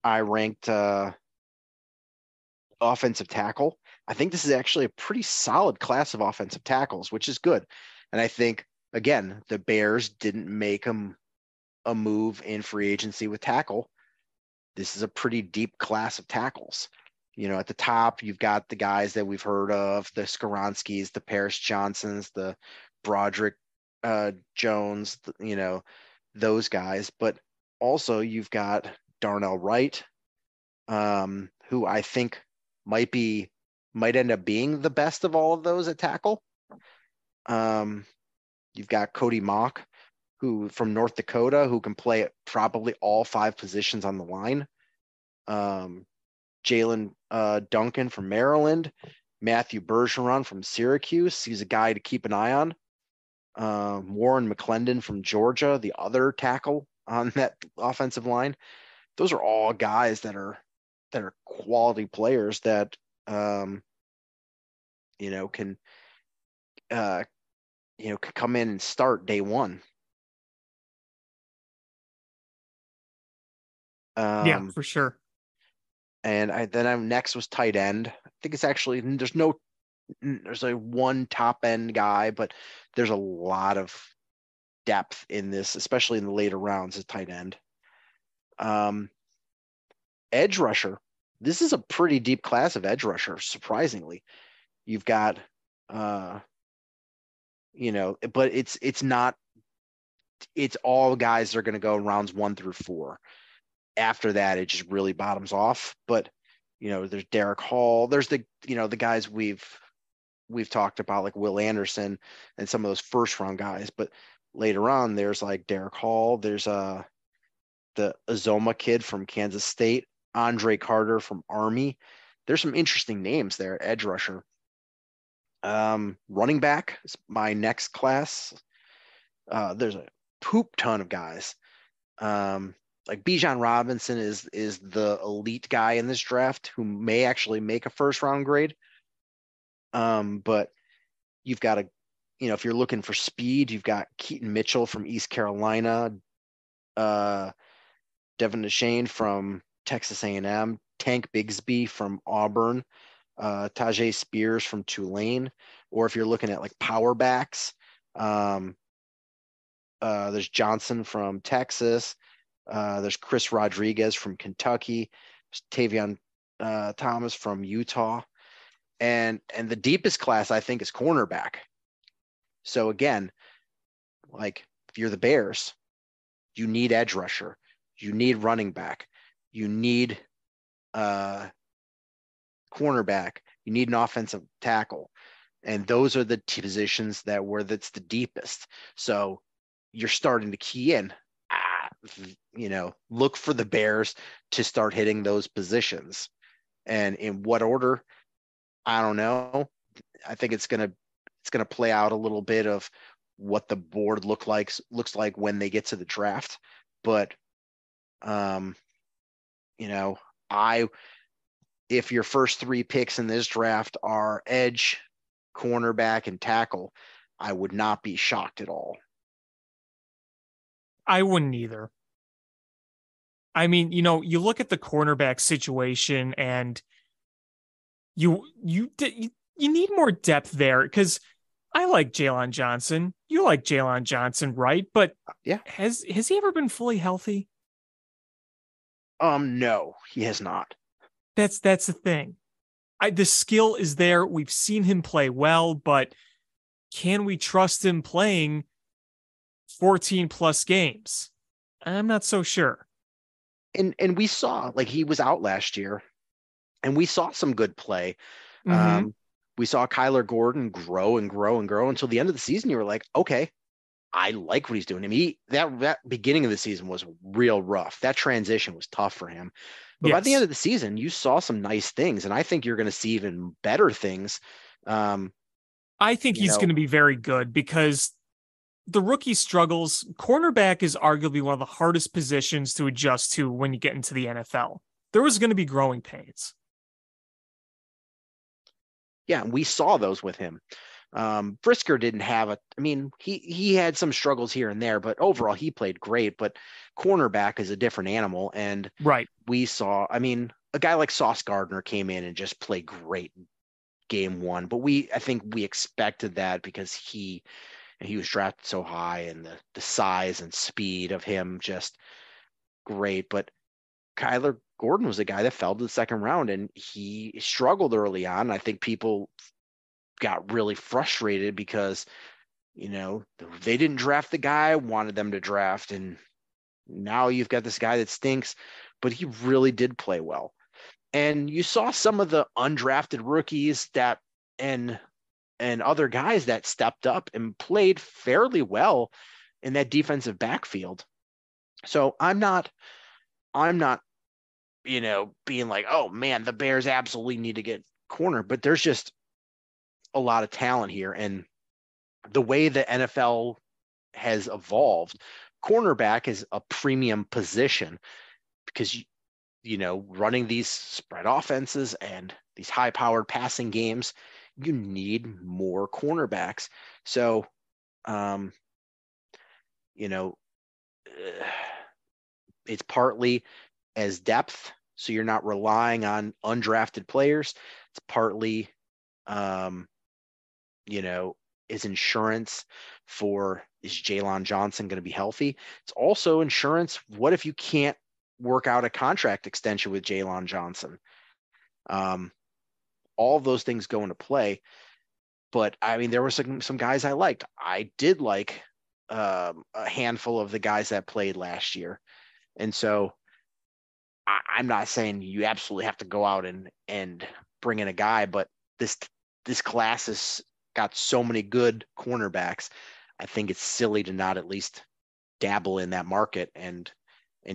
ranked offensive tackle. I think this is actually a pretty solid class of offensive tackles, which is good. And I think, again, the Bears didn't make a move in free agency with tackle. This is a pretty deep class of tackles. At the top, you've got the guys that we've heard of, the Skoronskis, the Paris Johnsons, the Broderick Jones, those guys. But also you've got Darnell Wright, who I think might end up being the best of all of those at tackle. You've got Cody Mock, who from North Dakota, who can play probably all 5 positions on the line. Jalen Duncan from Maryland, Matthew Bergeron from Syracuse. He's a guy to keep an eye on. Warren McClendon from Georgia, the other tackle on that offensive line. Those are all guys that are quality players that can could come in and start day one. Yeah, for sure. And then next was tight end. I think it's actually there's like one top end guy, but there's a lot of depth in this, especially in the later rounds at tight end. Edge rusher. This is a pretty deep class of edge rusher, surprisingly. You've got but it's all guys that are going to go rounds 1 through 4. After that, it just really bottoms off. But, there's Derek Hall. There's the guys we've we've talked about like Will Anderson and some of those first round guys, but later on there's like Derek Hall, there's the Azoma kid from Kansas State, Andre Carter from Army. There's some interesting names there at edge rusher. Running back is my next class. There's a poop ton of guys. Like Bijan Robinson is the elite guy in this draft who may actually make a first round grade. But you've got if you're looking for speed, you've got Keaton Mitchell from East Carolina, Devin DeShane from Texas A&M, Tank Bigsby from Auburn, Tajay Spears from Tulane. Or if you're looking at like power backs, there's Johnson from Texas. There's Chris Rodriguez from Kentucky. There's Tavion Thomas from Utah. And the deepest class, I think, is cornerback. So again, like if you're the Bears, you need edge rusher, you need running back, you need cornerback, you need an offensive tackle. And those are the positions that's the deepest. So you're starting to key in, look for the Bears to start hitting those positions. And in what order, I don't know. I think it's gonna play out a little bit of what the board looks like when they get to the draft. But if your first 3 picks in this draft are edge, cornerback, and tackle, I would not be shocked at all. I wouldn't either. I mean, you look at the cornerback situation and you need more depth there, because I like Jalen Johnson. You like Jalen Johnson, right? But yeah, has he ever been fully healthy? No, he has not. That's the thing. The skill is there. We've seen him play well, but can we trust him playing 14 plus games? I'm not so sure. And we saw, like, he was out last year and we saw some good play. Mm-hmm. We saw Kyler Gordon grow and grow and grow until the end of the season. You were like, okay, I like what he's doing. I mean, that beginning of the season was real rough. That transition was tough for him. But by the end of the season, you saw some nice things. And I think you're going to see even better things. I think he's going to be very good, because the rookie struggles. Cornerback is arguably one of the hardest positions to adjust to when you get into the NFL. There was going to be growing pains. Yeah, and we saw those with him. Brisker didn't have he had some struggles here and there, but overall he played great. But cornerback is a different animal. And right, we saw, a guy like Sauce Gardner came in and just played great game 1. But I think we expected that because he was drafted so high, and the size and speed of him just great. But Kyler Gordon was a guy that fell to the second round, and he struggled early on. I think people got really frustrated because, they didn't draft the guy I wanted them to draft. And now you've got this guy that stinks, but he really did play well. And you saw some of the undrafted rookies and other guys that stepped up and played fairly well in that defensive backfield. So I'm not, being like, oh man, the Bears absolutely need to get corner, but there's just a lot of talent here. And the way the NFL has evolved, cornerback is a premium position because, running these spread offenses and these high powered passing games, you need more cornerbacks. So, it's partly as depth, so you're not relying on undrafted players. It's partly, is insurance for, is Jalen Johnson going to be healthy? It's also insurance. What if you can't work out a contract extension with Jalen Johnson? All of those things go into play. But there were some guys I liked. I did like a handful of the guys that played last year. And so I'm not saying you absolutely have to go out and bring in a guy, but this class has got so many good cornerbacks. I think it's silly to not at least dabble in that market and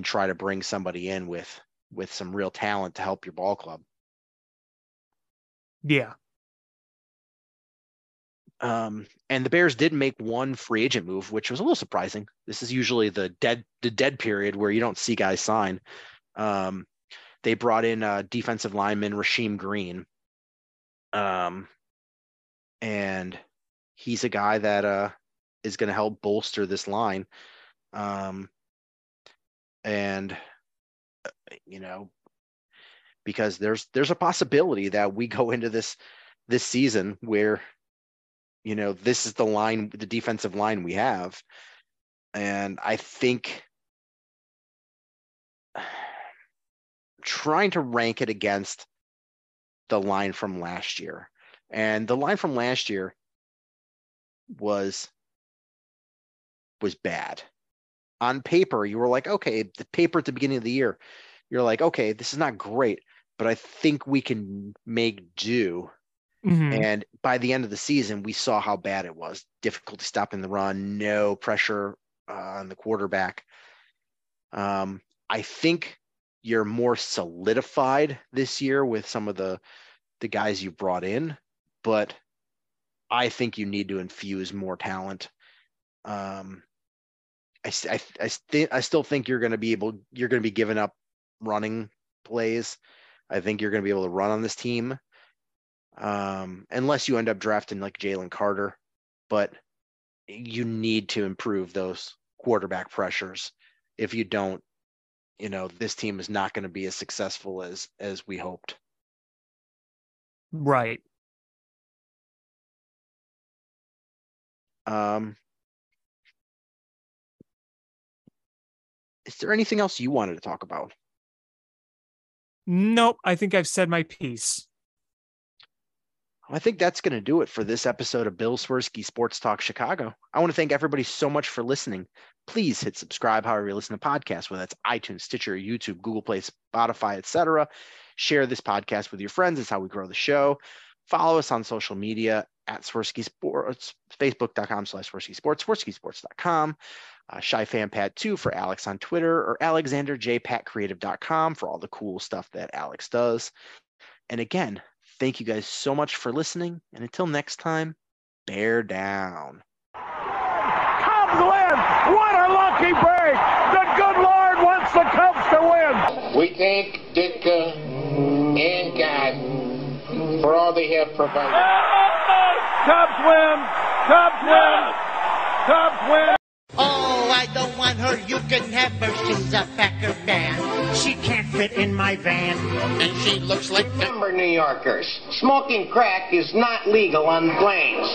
try to bring somebody in with some real talent to help your ball club. Yeah. And the Bears did make one free agent move, which was a little surprising. This is usually the dead period where you don't see guys sign. They brought in defensive lineman Rasheem Green. And he's a guy that is going to help bolster this line. And because there's a possibility that we go into this season where, this is the defensive line we have. And I think trying to rank it against the line from last year, and the line from last year was bad. On paper, you were like, okay, the paper at the beginning of the year, you're like, okay, this is not great, but I think we can make do. Mm-hmm. And by the end of the season, we saw how bad it was. Difficulty stopping the run, no pressure on the quarterback. I think you're more solidified this year with some of the guys you brought in, but I think you need to infuse more talent. I still think you're going to be giving up running plays. I think you're going to be able to run on this team. Unless you end up drafting like Jalen Carter, but you need to improve those quarterback pressures. If you don't, this team is not going to be as successful as we hoped. Right. Is there anything else you wanted to talk about? Nope. I think I've said my piece. I think that's going to do it for this episode of Bill Swerski Sports Talk Chicago. I want to thank everybody so much for listening. Please hit subscribe however you listen to podcasts, whether that's iTunes, Stitcher, YouTube, Google Play, Spotify, etc. Share this podcast with your friends. It's how we grow the show. Follow us on social media at Swerski Sports, Facebook.com/Swerski Sports, SwerskiSports.com. ShyFanPad2 for Alex on Twitter, or AlexanderJPatCreative.com for all the cool stuff that Alex does. And again, thank you guys so much for listening. And until next time, bear down. Cubs win! What a lucky break! The good Lord wants the Cubs to win! We thank Ditka and God for all they have provided. Cubs win! Cubs win! Cubs win! Oh, I don't want her, you can have her, she's a Packer fan. She can't fit in my van. And she looks like Denver New Yorkers. Smoking crack is not legal on planes.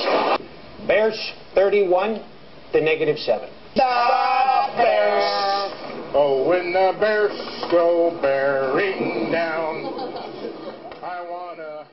Bears 31 to -7. The Bears. Oh, when the Bears go bearing down, I wanna